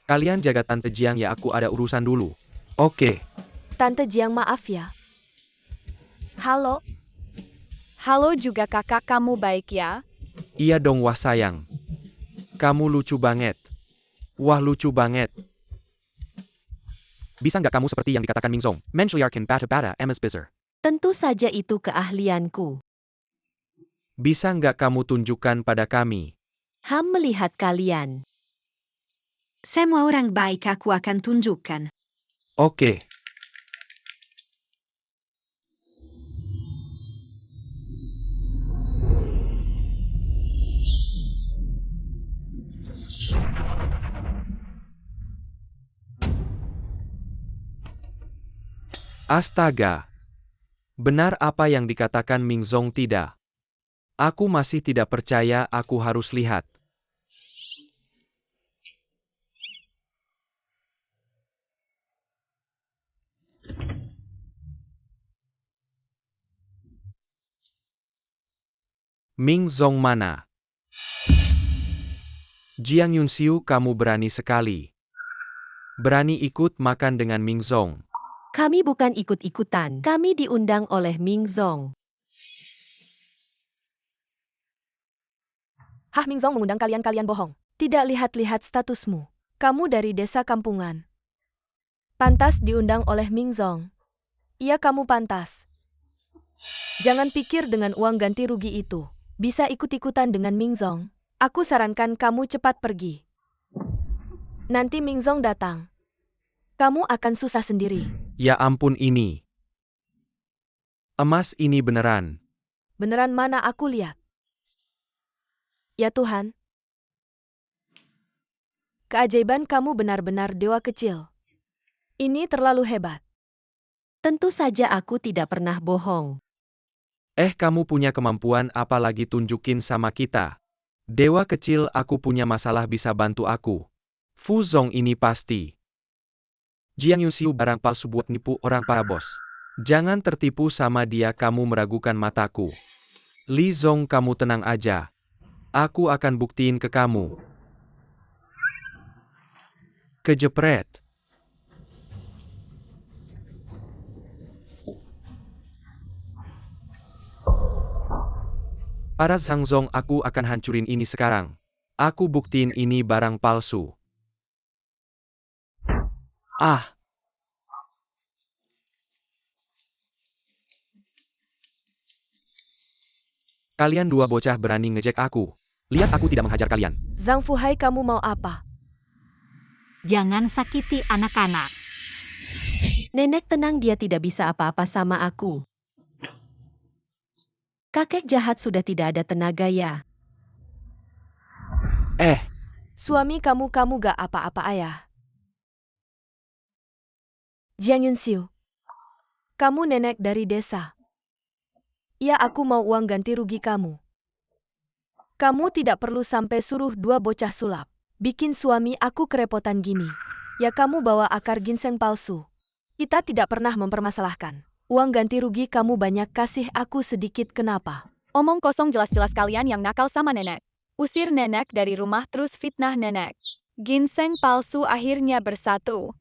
S2: Kalian jaga Tante Jiang ya aku ada urusan dulu. Oke.
S3: Tante Jiang maaf ya. Halo,
S4: Halo juga kakak kamu baik ya?
S2: Iya dong wah sayang. Kamu lucu banget. Wah lucu banget. Bisa nggak kamu seperti yang dikatakan Ming Zong? Mensyarkan bata-bata emas besar.
S5: Tentu saja itu keahlianku.
S2: Bisa nggak kamu tunjukkan pada kami?
S5: Ham melihat kalian.
S6: Semua orang baik aku akan tunjukkan.
S2: Oke. Astaga. Benar apa yang dikatakan Ming Zong tidak? Aku masih tidak percaya aku harus lihat. Ming Zong mana? Jiang Yunxiu kamu berani sekali. Berani ikut makan dengan Ming Zong.
S5: Kami bukan ikut-ikutan. Kami diundang oleh Ming Zong.
S3: Hah Ming Zong mengundang kalian bohong. Tidak lihat-lihat statusmu. Kamu dari desa kampungan. Pantas diundang oleh Ming Zong. Iya kamu pantas. Jangan pikir dengan uang ganti rugi itu. Bisa ikut-ikutan dengan Ming Zong. Aku sarankan kamu cepat pergi. Nanti Ming Zong datang. Kamu akan susah sendiri.
S2: Ya ampun ini. Emas ini beneran.
S3: Beneran mana aku lihat? Ya Tuhan. Keajaiban kamu benar-benar dewa kecil. Ini terlalu hebat.
S5: Tentu saja aku tidak pernah bohong.
S2: Kamu punya kemampuan apalagi tunjukin sama kita. Dewa kecil aku punya masalah bisa bantu aku. Fu Zong ini pasti. Jiang Yunxiu barang palsu buat nipu orang para bos. Jangan tertipu sama dia kamu meragukan mataku. Li Zong kamu tenang aja. Aku akan buktiin ke kamu. Kejepret. Para Zhang Zong aku akan hancurin ini sekarang. Aku buktiin ini barang palsu. Kalian dua bocah berani ngejek aku. Lihat aku tidak menghajar kalian.
S3: Zhang Fuhai kamu mau apa?
S1: Jangan sakiti anak-anak.
S5: Nenek tenang dia tidak bisa apa-apa sama aku. Kakek jahat sudah tidak ada tenaga ya.
S3: Suami kamu gak apa-apa ayah. Jiang Yunxiu, kamu nenek dari desa. Iya, aku mau uang ganti rugi kamu. Kamu tidak perlu sampai suruh dua bocah sulap. Bikin suami aku kerepotan gini. Ya kamu bawa akar ginseng palsu. Kita tidak pernah mempermasalahkan. Uang ganti rugi kamu banyak, kasih aku sedikit, kenapa?
S4: Omong kosong, jelas-jelas kalian yang nakal sama nenek. Usir nenek dari rumah terus fitnah nenek. Ginseng palsu akhirnya bersatu.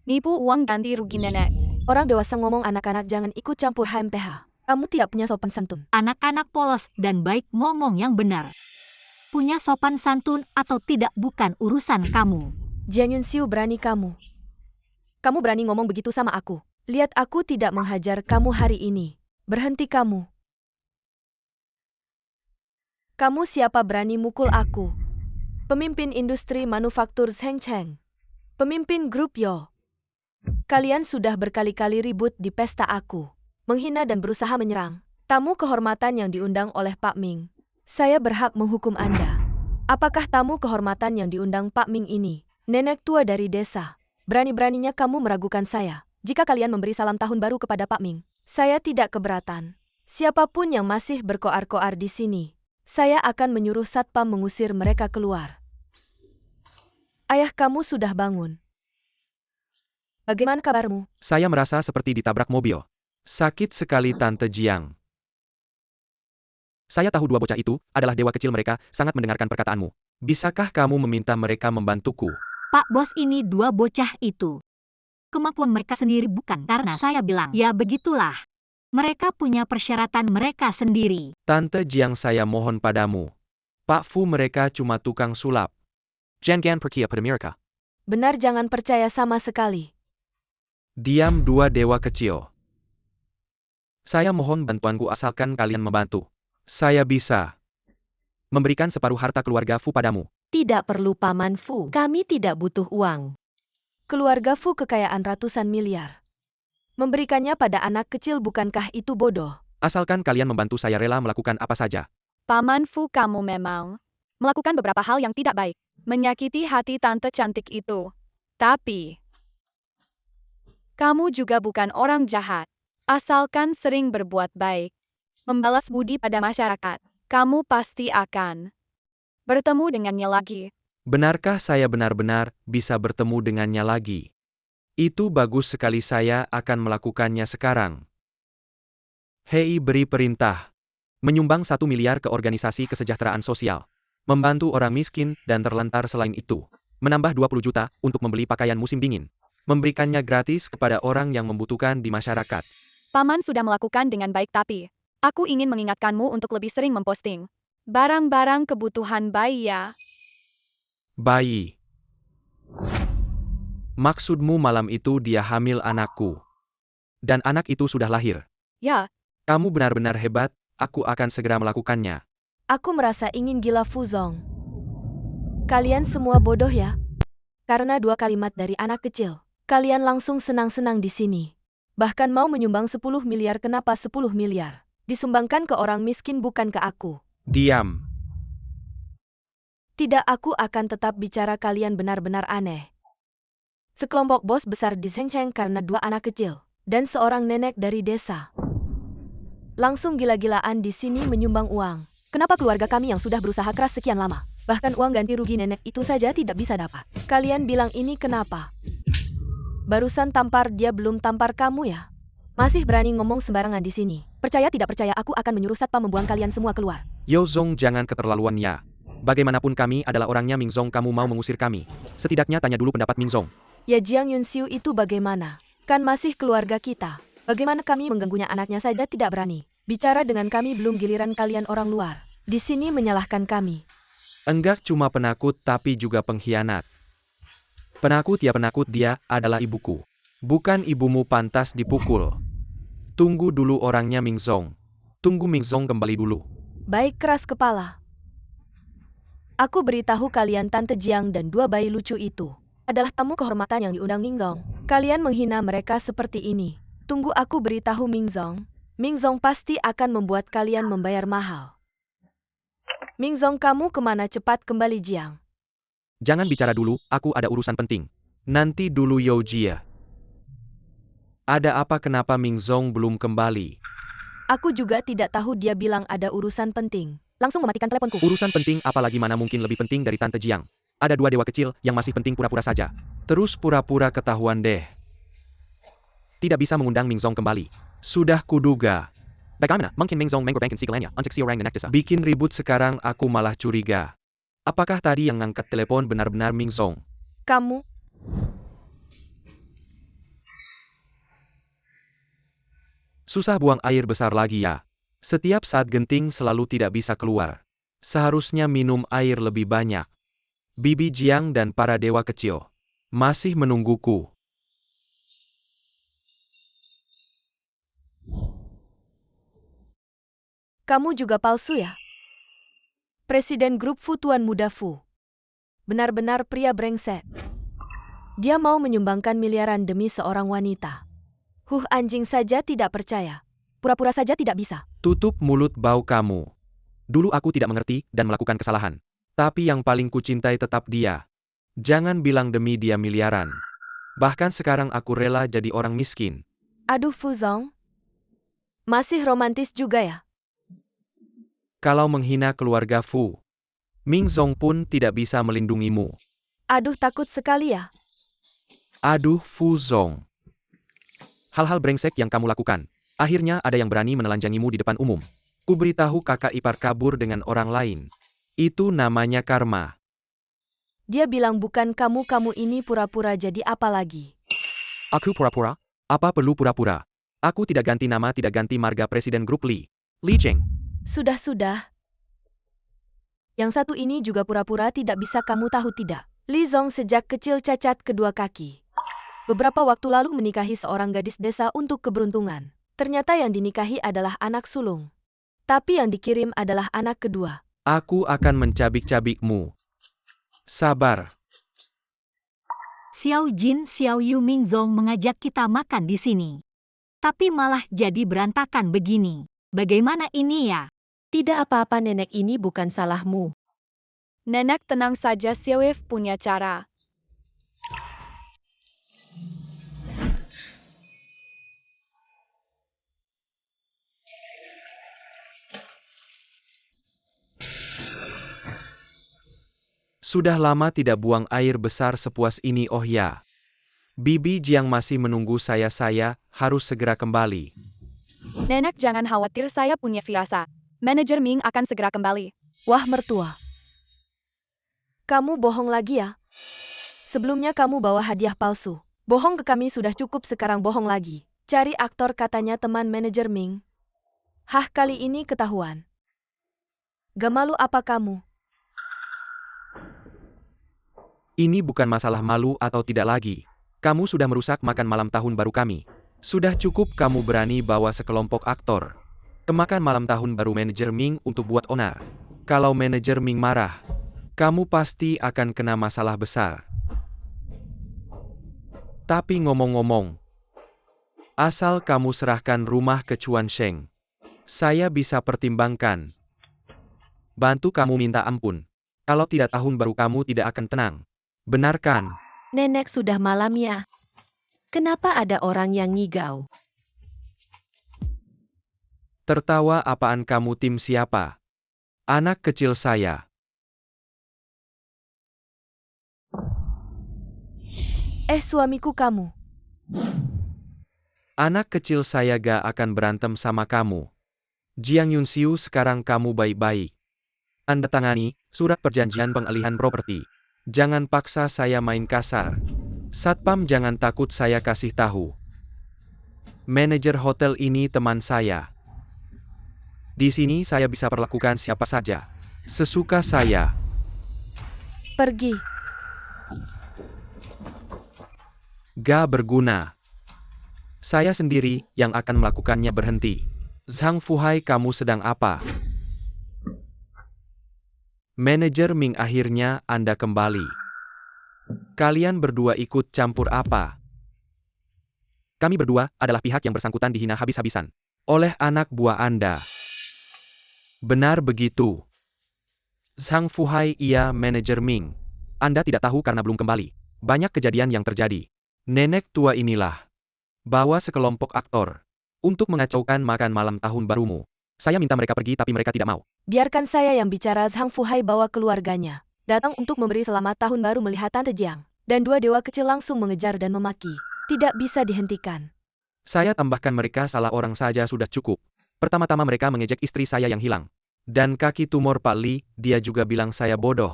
S4: Nipu uang ganti rugi nenek.
S3: Orang dewasa ngomong, anak-anak jangan ikut campur HMPH. Kamu tidak punya sopan santun.
S1: Anak-anak polos dan baik ngomong yang benar. Punya sopan santun atau tidak bukan urusan kamu.
S3: Jiang Yunxiu, berani kamu. Kamu berani ngomong begitu sama aku. Lihat aku tidak menghajar kamu hari ini. Berhenti kamu. Kamu siapa berani mukul aku? Pemimpin industri manufaktur Zheng Cheng. Pemimpin grup Yo. Kalian sudah berkali-kali ribut di pesta aku. Menghina dan berusaha menyerang. Tamu kehormatan yang diundang oleh Pak Ming. Saya berhak menghukum Anda. Apakah tamu kehormatan yang diundang Pak Ming ini? Nenek tua dari desa. Berani-beraninya kamu meragukan saya. Jika kalian memberi salam tahun baru kepada Pak Ming, saya tidak keberatan. Siapapun yang masih berkoar-koar di sini, saya akan menyuruh satpam mengusir mereka keluar. Ayah kamu sudah bangun. Bagaimana kabarmu?
S2: Saya merasa seperti ditabrak mobil. Sakit sekali Tante Jiang. Saya tahu dua bocah itu adalah dewa kecil, mereka sangat mendengarkan perkataanmu. Bisakah kamu meminta mereka membantuku?
S1: Pak Bos, ini dua bocah itu. Kemampuan mereka sendiri, bukan karena saya bilang. Ya begitulah. Mereka punya persyaratan mereka sendiri.
S2: Tante Jiang, saya mohon padamu. Pak Fu mereka cuma tukang sulap. Jangan pergi pada mereka.
S3: Benar, jangan percaya sama sekali.
S2: Diam dua dewa kecil. Saya mohon bantuanku asalkan kalian membantu. Saya bisa memberikan separuh harta keluarga Fu padamu.
S5: Tidak perlu Paman Fu, kami tidak butuh uang.
S3: Keluarga Fu kekayaan ratusan miliar. Memberikannya pada anak kecil, bukankah itu bodoh?
S2: Asalkan kalian membantu, saya rela melakukan apa saja.
S4: Paman Fu, kamu memang melakukan beberapa hal yang tidak baik. Menyakiti hati tante cantik itu. Tapi kamu juga bukan orang jahat. Asalkan sering berbuat baik, membalas budi pada masyarakat, kamu pasti akan bertemu dengannya lagi.
S2: Benarkah saya benar-benar bisa bertemu dengannya lagi? Itu bagus sekali, saya akan melakukannya sekarang. Hei, beri perintah. Menyumbang 1 miliar ke organisasi kesejahteraan sosial. Membantu orang miskin dan terlantar, selain itu. Menambah 20 juta untuk membeli pakaian musim dingin. Memberikannya gratis kepada orang yang membutuhkan di masyarakat.
S4: Paman sudah melakukan dengan baik, tapi aku ingin mengingatkanmu untuk lebih sering memposting barang-barang kebutuhan bayi ya.
S2: Bayi. Maksudmu malam itu dia hamil anakku. Dan anak itu sudah lahir.
S4: Ya,
S2: Kamu benar-benar hebat, aku akan segera melakukannya.
S3: Aku merasa ingin gila Fuzong. Kalian semua bodoh ya? Karena 2 kalimat dari anak kecil, kalian langsung senang-senang di sini. Bahkan mau menyumbang 10 miliar, kenapa 10 miliar? Disumbangkan ke orang miskin, bukan ke aku.
S2: Diam.
S3: Tidak, aku akan tetap bicara, kalian benar-benar aneh. Sekelompok bos besar di Zheng Cheng karena 2 anak kecil, dan seorang nenek dari desa. Langsung gila-gilaan di sini menyumbang uang. Kenapa keluarga kami yang sudah berusaha keras sekian lama, bahkan uang ganti rugi nenek itu saja tidak bisa dapat? Kalian bilang ini kenapa? Barusan tampar dia, belum tampar kamu ya? Masih berani ngomong sembarangan di sini. Percaya tidak percaya, aku akan menyuruh satpam membuang kalian semua keluar.
S2: Yo Zong, jangan keterlaluan ya. Bagaimanapun kami adalah orangnya Ming Zong, kamu mau mengusir kami. Setidaknya tanya dulu pendapat Ming Zong.
S3: Ya Jiang Yunxiu itu bagaimana? Kan masih keluarga kita. Bagaimana kami mengganggunya, anaknya saja tidak berani. Bicara dengan kami, belum giliran kalian orang luar. Di sini menyalahkan kami.
S2: Enggak cuma penakut tapi juga pengkhianat. Penakut ya penakut, dia adalah ibuku. Bukan ibumu, pantas dipukul. Tunggu dulu orangnya Ming Zong. Tunggu Ming Zong kembali dulu.
S3: Baik, keras kepala. Aku beritahu kalian, Tante Jiang dan 2 bayi lucu itu adalah tamu kehormatan yang diundang Ming Zong. Kalian menghina mereka seperti ini. Tunggu aku beritahu Ming Zong. Ming Zong pasti akan membuat kalian membayar mahal. Ming Zong, kamu kemana? Cepat kembali, Jiang.
S2: Jangan bicara dulu, aku ada urusan penting. Nanti dulu Yao Jia. Ada apa kenapa Ming Zong belum kembali?
S3: Aku juga tidak tahu dia bilang ada urusan penting. Langsung mematikan teleponku.
S2: Urusan penting apalagi mana mungkin lebih penting dari Tante Jiang. Ada dua dewa kecil yang masih penting pura-pura saja. Terus pura-pura ketahuan deh. Tidak bisa mengundang Ming Zong kembali. Sudah kuduga. Bagaimana mungkin Ming Zong mengorbankan segalanya untuk si orang nenek desa? Bikin ribut sekarang aku malah curiga. Apakah tadi yang ngangkat telepon benar-benar Ming Zong?
S3: Kamu?
S2: Susah buang air besar lagi ya. Setiap saat genting selalu tidak bisa keluar. Seharusnya minum air lebih banyak. Bibi Jiang dan para dewa kecil masih menungguku.
S3: Kamu juga palsu ya? Presiden grup Fu Tuan Muda Fu. Benar-benar pria brengsek. Dia mau menyumbangkan miliaran demi seorang wanita. Anjing saja tidak percaya. Pura-pura saja tidak bisa.
S2: Tutup mulut bau kamu. Dulu aku tidak mengerti dan melakukan kesalahan. Tapi yang paling kucintai tetap dia. Jangan bilang demi dia miliaran. Bahkan sekarang aku rela jadi orang miskin.
S3: Aduh Fu Zong. Masih romantis juga ya?
S2: Kalau menghina keluarga Fu, Ming Zong pun tidak bisa melindungimu.
S3: Aduh takut sekali ya.
S2: Aduh Fu Zong. Hal-hal brengsek yang kamu lakukan. Akhirnya ada yang berani menelanjangimu di depan umum. Ku beritahu kakak ipar kabur dengan orang lain. Itu namanya karma.
S3: Dia bilang bukan kamu ini pura-pura jadi apa lagi?
S2: Aku pura-pura? Apa perlu pura-pura? Aku tidak ganti nama, tidak ganti marga presiden grup Li Cheng.
S3: Sudah. Yang satu ini juga pura-pura tidak bisa kamu tahu tidak? Li Zong sejak kecil cacat kedua kaki. Beberapa waktu lalu menikahi seorang gadis desa untuk keberuntungan. Ternyata yang dinikahi adalah anak sulung. Tapi yang dikirim adalah anak kedua.
S2: Aku akan mencabik-cabikmu. Sabar.
S1: Xiao Jin Xiao Yu Ming Zong mengajak kita makan di sini. Tapi malah jadi berantakan begini. Bagaimana ini ya?
S5: Tidak apa-apa nenek, ini bukan salahmu.
S4: Nenek tenang saja, Xiaowei punya cara.
S2: Sudah lama tidak buang air besar sepuas ini oh ya. Bibi Jiang masih menunggu saya harus segera kembali.
S4: Nenek jangan khawatir, saya punya firasat. Manajer Ming akan segera kembali.
S3: Wah mertua. Kamu bohong lagi ya? Sebelumnya kamu bawa hadiah palsu. Bohong ke kami sudah cukup, sekarang bohong lagi. Cari aktor katanya teman manajer Ming. Kali ini ketahuan. Gak malu apa kamu?
S2: Ini bukan masalah malu atau tidak lagi. Kamu sudah merusak makan malam tahun baru kami. Sudah cukup kamu berani bawa sekelompok aktor ke makan malam tahun baru manajer Ming untuk buat onar. Kalau manajer Ming marah, kamu pasti akan kena masalah besar. Tapi ngomong-ngomong, asal kamu serahkan rumah ke Chuan Sheng, saya bisa pertimbangkan. Bantu kamu minta ampun. Kalau tidak tahun baru kamu tidak akan tenang. Benar kan?
S5: Nenek sudah malam ya. Kenapa ada orang yang ngigau?
S2: Tertawa apaan kamu, tim siapa? Anak kecil saya.
S3: Suamiku kamu.
S2: Anak kecil saya gak akan berantem sama kamu. Jiang Yunxiu, sekarang kamu baik-baik. Anda tangani surat perjanjian pengalihan properti. Jangan paksa saya main kasar. Satpam jangan takut, saya kasih tahu. Manajer hotel ini teman saya. Di sini saya bisa perlakukan siapa saja sesuka saya.
S3: Pergi.
S2: Gak berguna. Saya sendiri yang akan melakukannya, berhenti. Zhang Fuhai, kamu sedang apa? Manajer Ming, akhirnya Anda kembali. Kalian berdua ikut campur apa? Kami berdua adalah pihak yang bersangkutan dihina habis-habisan oleh anak buah Anda. Benar begitu? Zhang Fuhai, iya manajer Ming. Anda tidak tahu karena belum kembali. Banyak kejadian yang terjadi. Nenek tua inilah. Bawa sekelompok aktor. Untuk mengacaukan makan malam tahun barumu. Saya minta mereka pergi tapi mereka tidak mau.
S3: Biarkan saya yang bicara. Zhang Fuhai bawa keluarganya. Datang untuk memberi selamat tahun baru melihat Tante Jiang. Dan dua dewa kecil langsung mengejar dan memaki. Tidak bisa dihentikan.
S2: Saya tambahkan mereka salah orang saja sudah cukup. Pertama-tama mereka mengejek istri saya yang hilang. Dan kaki tumor Pak Li, dia juga bilang saya bodoh.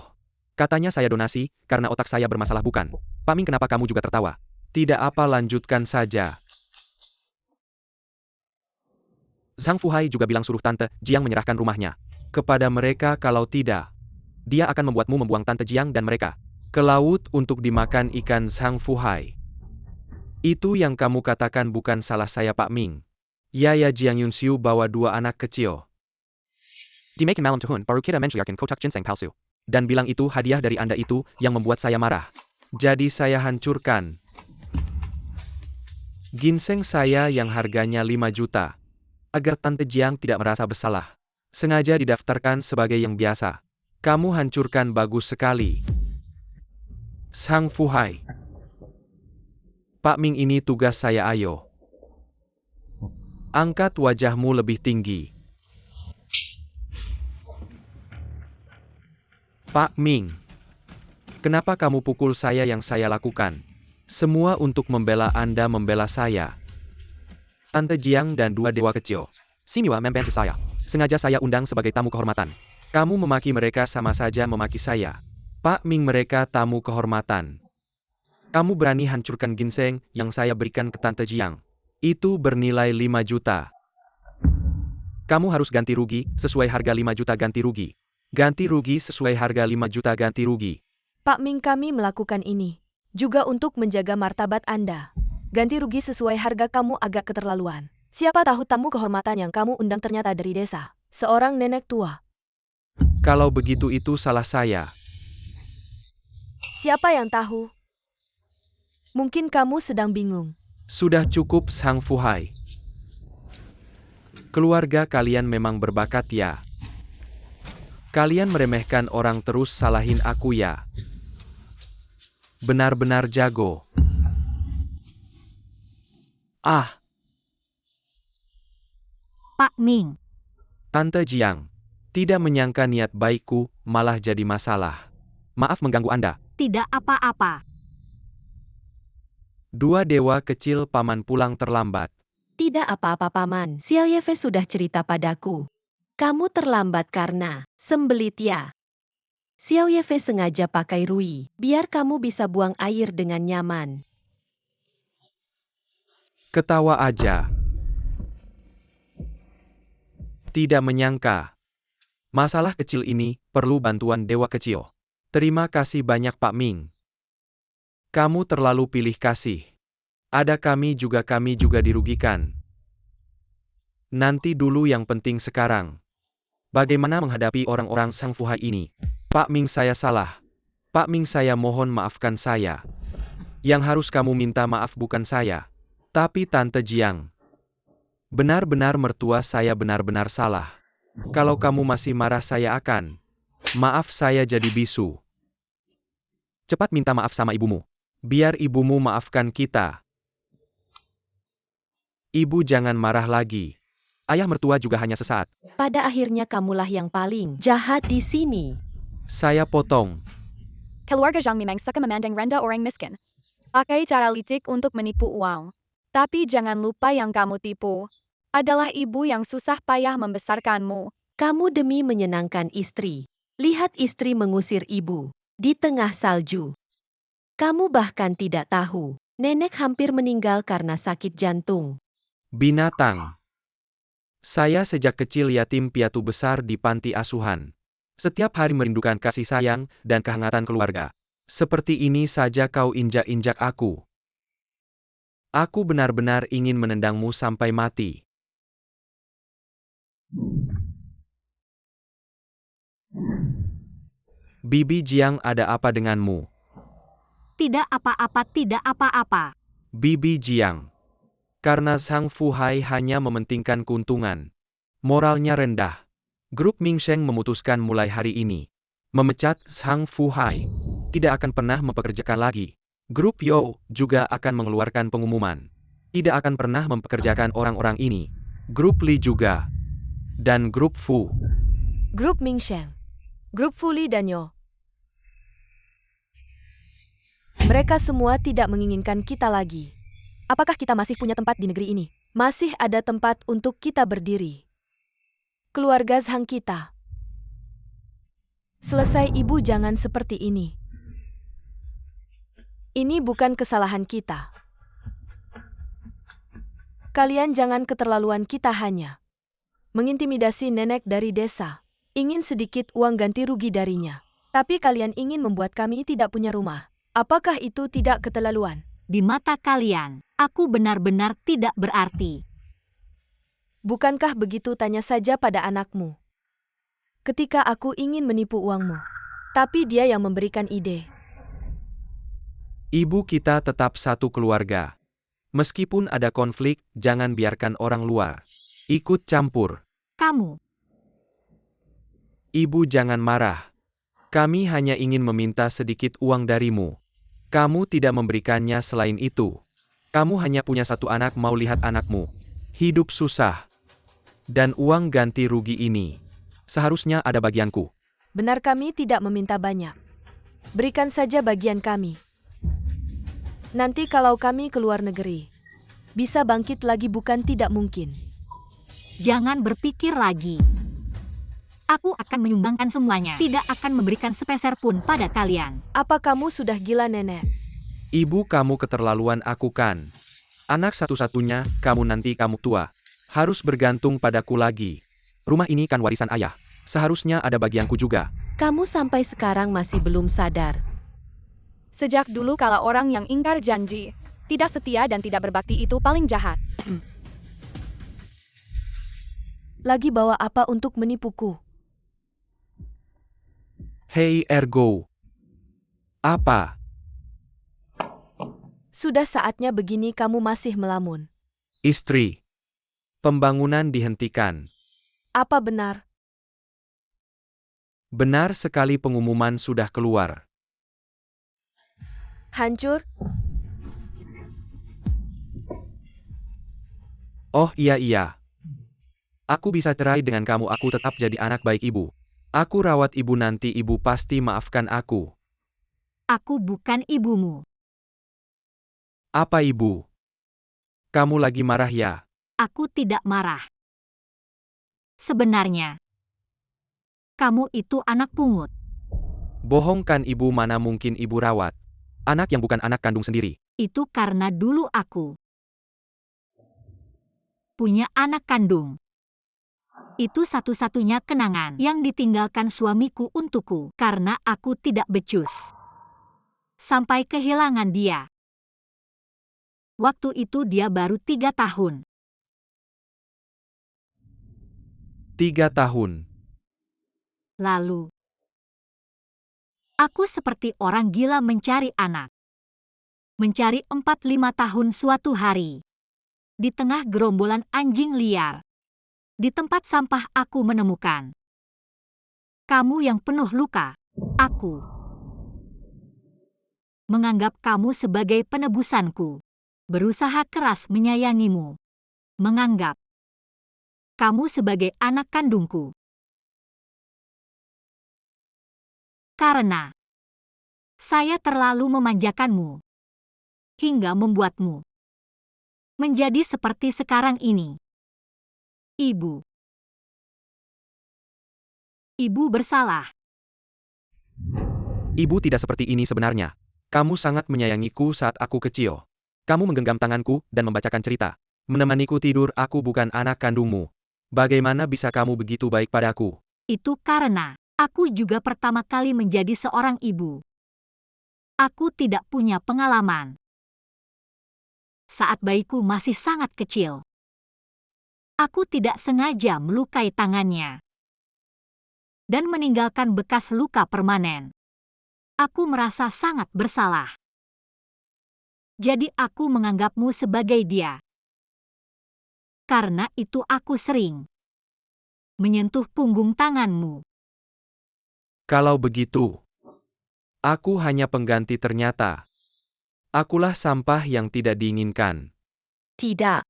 S2: Katanya saya donasi, karena otak saya bermasalah bukan. Pak Ming, kenapa kamu juga tertawa? Tidak apa, lanjutkan saja. Zhang Fuhai juga bilang suruh Tante Jiang menyerahkan rumahnya kepada mereka, kalau tidak, dia akan membuatmu membuang Tante Jiang dan mereka ke laut untuk dimakan ikan. Zhang Fuhai. Itu yang kamu katakan bukan salah saya, Pak Ming. Ya Jiang Yunxiu bawa dua anak kecil. Dimakan malam tahun baru kita mensyariatkan kotak ginseng palsu. Dan bilang itu hadiah dari Anda, itu yang membuat saya marah. Jadi saya hancurkan ginseng saya yang harganya 5 juta. Agar Tante Jiang tidak merasa bersalah. Sengaja didaftarkan sebagai yang biasa. Kamu hancurkan, bagus sekali. Zhang Fuhai. Pak Ming, ini tugas saya, ayo. Angkat wajahmu lebih tinggi. Pak Ming. Kenapa kamu pukul saya yang saya lakukan? Semua untuk membela Anda, membela saya. Tante Jiang dan dua dewa kecil. Simiwa membantu saya. Sengaja saya undang sebagai tamu kehormatan. Kamu memaki mereka sama saja memaki saya. Pak Ming, mereka tamu kehormatan. Kamu berani hancurkan ginseng yang saya berikan ke Tante Jiang. Itu bernilai 5 juta. Kamu harus ganti rugi sesuai harga 5 juta ganti rugi. Ganti rugi sesuai harga 5 juta ganti rugi.
S3: Pak Ming, kami melakukan ini juga untuk menjaga martabat Anda. Ganti rugi sesuai harga kamu agak keterlaluan. Siapa tahu tamu kehormatan yang kamu undang ternyata dari desa. Seorang nenek tua.
S2: Kalau begitu itu salah saya.
S3: Siapa yang tahu? Mungkin kamu sedang bingung.
S2: Sudah cukup, Zhang Fuhai. Keluarga kalian memang berbakat ya. Kalian meremehkan orang terus salahin aku ya. Benar-benar jago. Ah.
S1: Pak Ming.
S2: Tante Jiang. Tidak menyangka niat baikku malah jadi masalah. Maaf mengganggu Anda.
S1: Tidak apa-apa.
S2: Dua dewa kecil, Paman pulang terlambat.
S5: Tidak apa-apa, Paman. Xiao Yefei sudah cerita padaku. Kamu terlambat karena sembelit ya. Xiao Yefei sengaja pakai Rui, biar kamu bisa buang air dengan nyaman.
S2: Ketawa aja. Tidak menyangka. Masalah kecil ini perlu bantuan dewa kecil. Terima kasih banyak, Pak Ming. Kamu terlalu pilih kasih. Ada kami juga dirugikan. Nanti dulu, yang penting sekarang. Bagaimana menghadapi orang-orang Zhang Fuhai ini? Pak Ming, saya salah. Pak Ming, saya mohon maafkan saya. Yang harus kamu minta maaf bukan saya, tapi Tante Jiang. Benar-benar mertua saya benar-benar salah. Kalau kamu masih marah saya akan. Maaf, saya jadi bisu. Cepat minta maaf sama ibumu. Biar ibumu maafkan kita. Ibu jangan marah lagi. Ayah mertua juga hanya sesaat.
S5: Pada akhirnya kamulah yang paling jahat di sini.
S2: Saya potong.
S4: Keluarga Zhang memang suka memandang rendah orang miskin. Pakai cara licik untuk menipu uang. Tapi jangan lupa yang kamu tipu adalah ibu yang susah payah membesarkanmu.
S5: Kamu demi menyenangkan istri. Lihat istri mengusir ibu di tengah salju. Kamu bahkan tidak tahu, nenek hampir meninggal karena sakit jantung.
S2: Binatang. Saya sejak kecil yatim piatu besar di panti asuhan. Setiap hari merindukan kasih sayang dan kehangatan keluarga. Seperti ini saja kau injak-injak aku. Aku benar-benar ingin menendangmu sampai mati. Bibi Jiang, ada apa denganmu?
S1: Tidak apa-apa, tidak apa-apa.
S2: Bibi Jiang. Karena Zhang Fuhai hanya mementingkan keuntungan. Moralnya rendah. Grup Mingsheng memutuskan mulai hari ini memecat Zhang Fuhai. tidak akan pernah mempekerjakan lagi. Grup Yo juga akan mengeluarkan pengumuman. Tidak akan pernah mempekerjakan orang-orang ini. Grup Li juga. Dan grup Fu.
S3: Grup Mingsheng, Grup Fuli dan Yo. Mereka semua tidak menginginkan kita lagi. Apakah kita masih punya tempat di negeri ini? Masih ada tempat untuk kita berdiri. Keluarga Zhang kita. Selesai, Ibu, jangan seperti ini. Ini bukan kesalahan kita. Kalian jangan keterlaluan, kita hanya mengintimidasi nenek dari desa. Ingin sedikit uang ganti rugi darinya. Tapi kalian ingin membuat kami tidak punya rumah. Apakah itu tidak keterlaluan?
S1: Di mata kalian, aku benar-benar tidak berarti.
S3: Bukankah begitu? Tanya saja pada anakmu. Ketika aku ingin menipu uangmu. Tapi dia yang memberikan ide.
S2: Ibu kita tetap satu keluarga. Meskipun ada konflik, jangan biarkan orang luar ikut campur.
S1: Kamu,
S2: Ibu jangan marah. Kami hanya ingin meminta sedikit uang darimu. Kamu tidak memberikannya. Selain itu, kamu hanya punya satu anak. Mau lihat anakmu hidup susah. Dan uang ganti rugi ini seharusnya ada bagianku.
S3: Benar, kami tidak meminta banyak. Berikan saja bagian kami. Nanti kalau kami keluar negeri, bisa bangkit lagi, bukan tidak mungkin.
S1: jangan berpikir lagi. Aku akan menyumbangkan semuanya. Tidak akan memberikan sepeser pun pada kalian.
S3: Apa kamu sudah gila, Nenek?
S2: Ibu, kamu keterlaluan. Aku kan anak satu-satunya. Nanti kamu tua, harus bergantung padaku lagi. Rumah ini kan warisan ayah. Seharusnya ada bagianku juga.
S5: Kamu sampai sekarang masih belum sadar.
S4: Sejak dulu kala orang yang ingkar janji, tidak setia dan tidak berbakti itu paling jahat.
S3: Lagi bawa apa untuk menipuku?
S2: Hei Ergo. Apa?
S3: Sudah saatnya begini kamu masih melamun.
S2: Istri. Pembangunan dihentikan.
S3: Apa benar?
S2: Benar sekali, pengumuman sudah keluar.
S3: Hancur?
S2: Oh iya. Aku bisa cerai dengan kamu. Aku tetap jadi anak baik ibu. Aku rawat ibu, nanti ibu pasti maafkan aku.
S1: Aku bukan ibumu.
S2: Apa ibu? Kamu lagi marah ya?
S1: Aku tidak marah. Sebenarnya, kamu itu anak pungut.
S2: Bohong kan ibu, mana mungkin ibu rawat anak yang bukan anak kandung sendiri.
S1: Itu karena dulu aku punya anak kandung. Itu satu-satunya kenangan yang ditinggalkan suamiku untukku karena aku tidak becus. Sampai kehilangan dia. Waktu itu dia baru 3 tahun.
S2: 3 tahun.
S1: Lalu, aku seperti orang gila mencari anak. Mencari 4-5 tahun. Suatu hari, di tengah gerombolan anjing liar, di tempat sampah aku menemukan kamu yang penuh luka. Aku menganggap kamu sebagai penebusanku. Berusaha keras menyayangimu. Menganggap kamu sebagai anak kandungku. Karena saya terlalu memanjakanmu hingga membuatmu menjadi seperti sekarang ini. Ibu bersalah.
S2: Ibu tidak seperti ini sebenarnya. Kamu sangat menyayangiku saat aku kecil. Kamu menggenggam tanganku dan membacakan cerita. Menemaniku tidur. Aku bukan anak kandungmu. Bagaimana bisa kamu begitu baik padaku?
S1: Itu karena aku juga pertama kali menjadi seorang ibu. Aku tidak punya pengalaman. Saat bayiku masih sangat kecil, aku tidak sengaja melukai tangannya dan meninggalkan bekas luka permanen. Aku merasa sangat bersalah. Jadi aku menganggapmu sebagai dia. Karena itu aku sering menyentuh punggung tanganmu.
S2: Kalau begitu, Aku hanya pengganti ternyata. Akulah sampah yang tidak diinginkan.
S5: Tidak.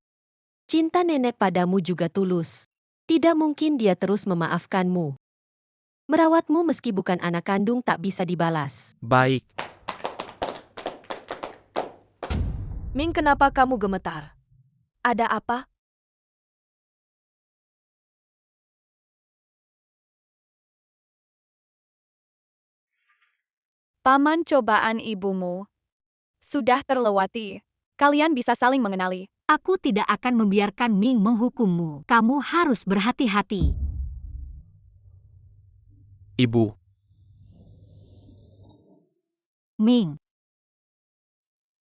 S5: Cinta nenek padamu juga tulus. Tidak mungkin dia terus memaafkanmu. Merawatmu meski bukan anak kandung tak bisa dibalas.
S2: Baik,
S3: Ming, kenapa kamu gemetar? Ada apa?
S4: Paman, cobaan ibumu sudah terlewati. Kalian bisa saling mengenali.
S1: Aku tidak akan membiarkan Ming menghukummu. Kamu harus berhati-hati.
S2: Ibu.
S1: Ming.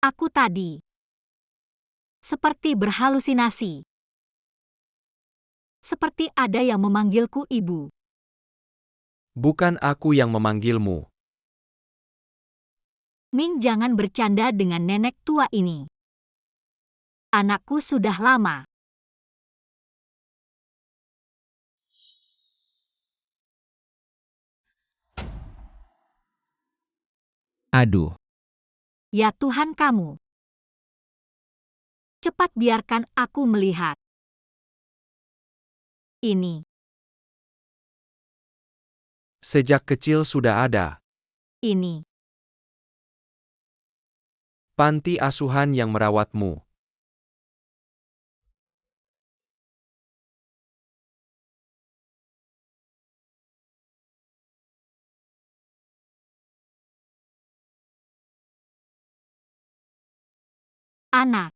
S1: Aku tadi seperti berhalusinasi. Seperti ada yang memanggilku ibu.
S2: Bukan aku yang memanggilmu.
S1: Ming, jangan bercanda dengan nenek tua ini. Anakku sudah lama.
S7: Aduh,
S1: Ya Tuhan kamu. Cepat biarkan aku melihat. Ini.
S2: Sejak kecil sudah ada.
S1: Ini.
S2: Panti asuhan yang merawatmu.
S1: Anak.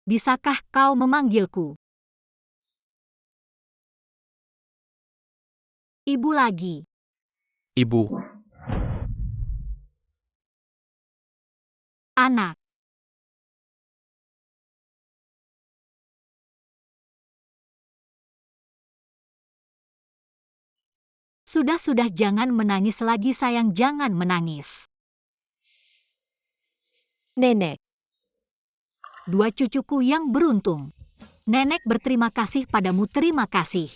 S1: Bisakah kau memanggilku ibu lagi?
S2: Ibu.
S1: Anak. Sudah, jangan menangis lagi sayang, jangan menangis.
S5: Nenek.
S1: Dua cucuku yang beruntung. Nenek berterima kasih padamu, terima kasih.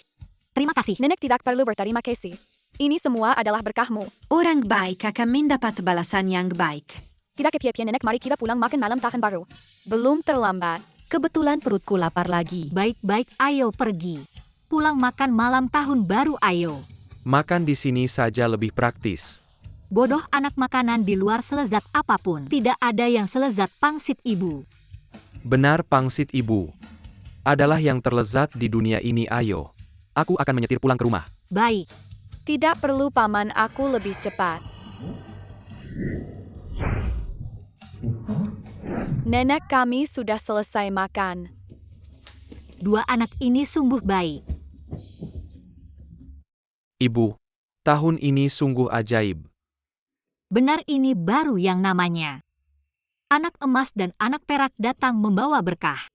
S1: Terima kasih.
S4: Nenek tidak perlu berterima kasih. Ini semua adalah berkahmu.
S6: Orang baik akan mendapat balasan yang baik.
S4: Tidak kepiapian nenek, mari kita pulang makan malam tahun baru. Belum terlambat.
S5: Kebetulan perutku lapar lagi.
S1: Baik, ayo pergi. Pulang makan malam tahun baru, ayo.
S2: Makan di sini saja lebih praktis.
S1: Bodoh anak, makanan di luar selezat apapun. Tidak ada yang selezat pangsit ibu.
S2: Benar, pangsit ibu adalah yang terlezat di dunia ini. Ayo. Aku akan menyetir pulang ke rumah.
S1: Baik.
S4: Tidak perlu paman, aku lebih cepat. Nenek, kami sudah selesai makan.
S1: Dua anak ini sungguh baik.
S2: Ibu, tahun ini sungguh ajaib.
S1: Benar, ini baru yang namanya. Anak emas dan anak perak datang membawa berkah.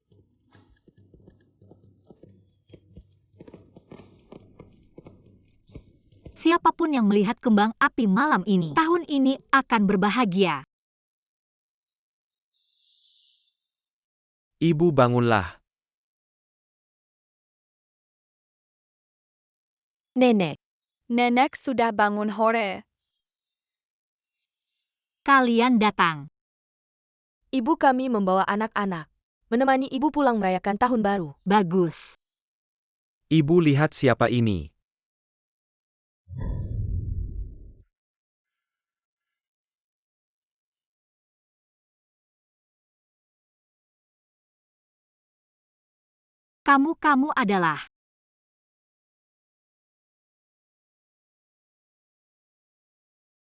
S1: Siapapun yang melihat kembang api malam ini, tahun ini akan berbahagia.
S2: Ibu, bangunlah.
S5: Nenek.
S4: Nenek sudah bangun hore.
S1: Kalian datang.
S3: Ibu kami membawa anak-anak. Menemani ibu pulang merayakan tahun baru.
S1: Bagus.
S2: Ibu, lihat siapa ini.
S1: Kamu adalah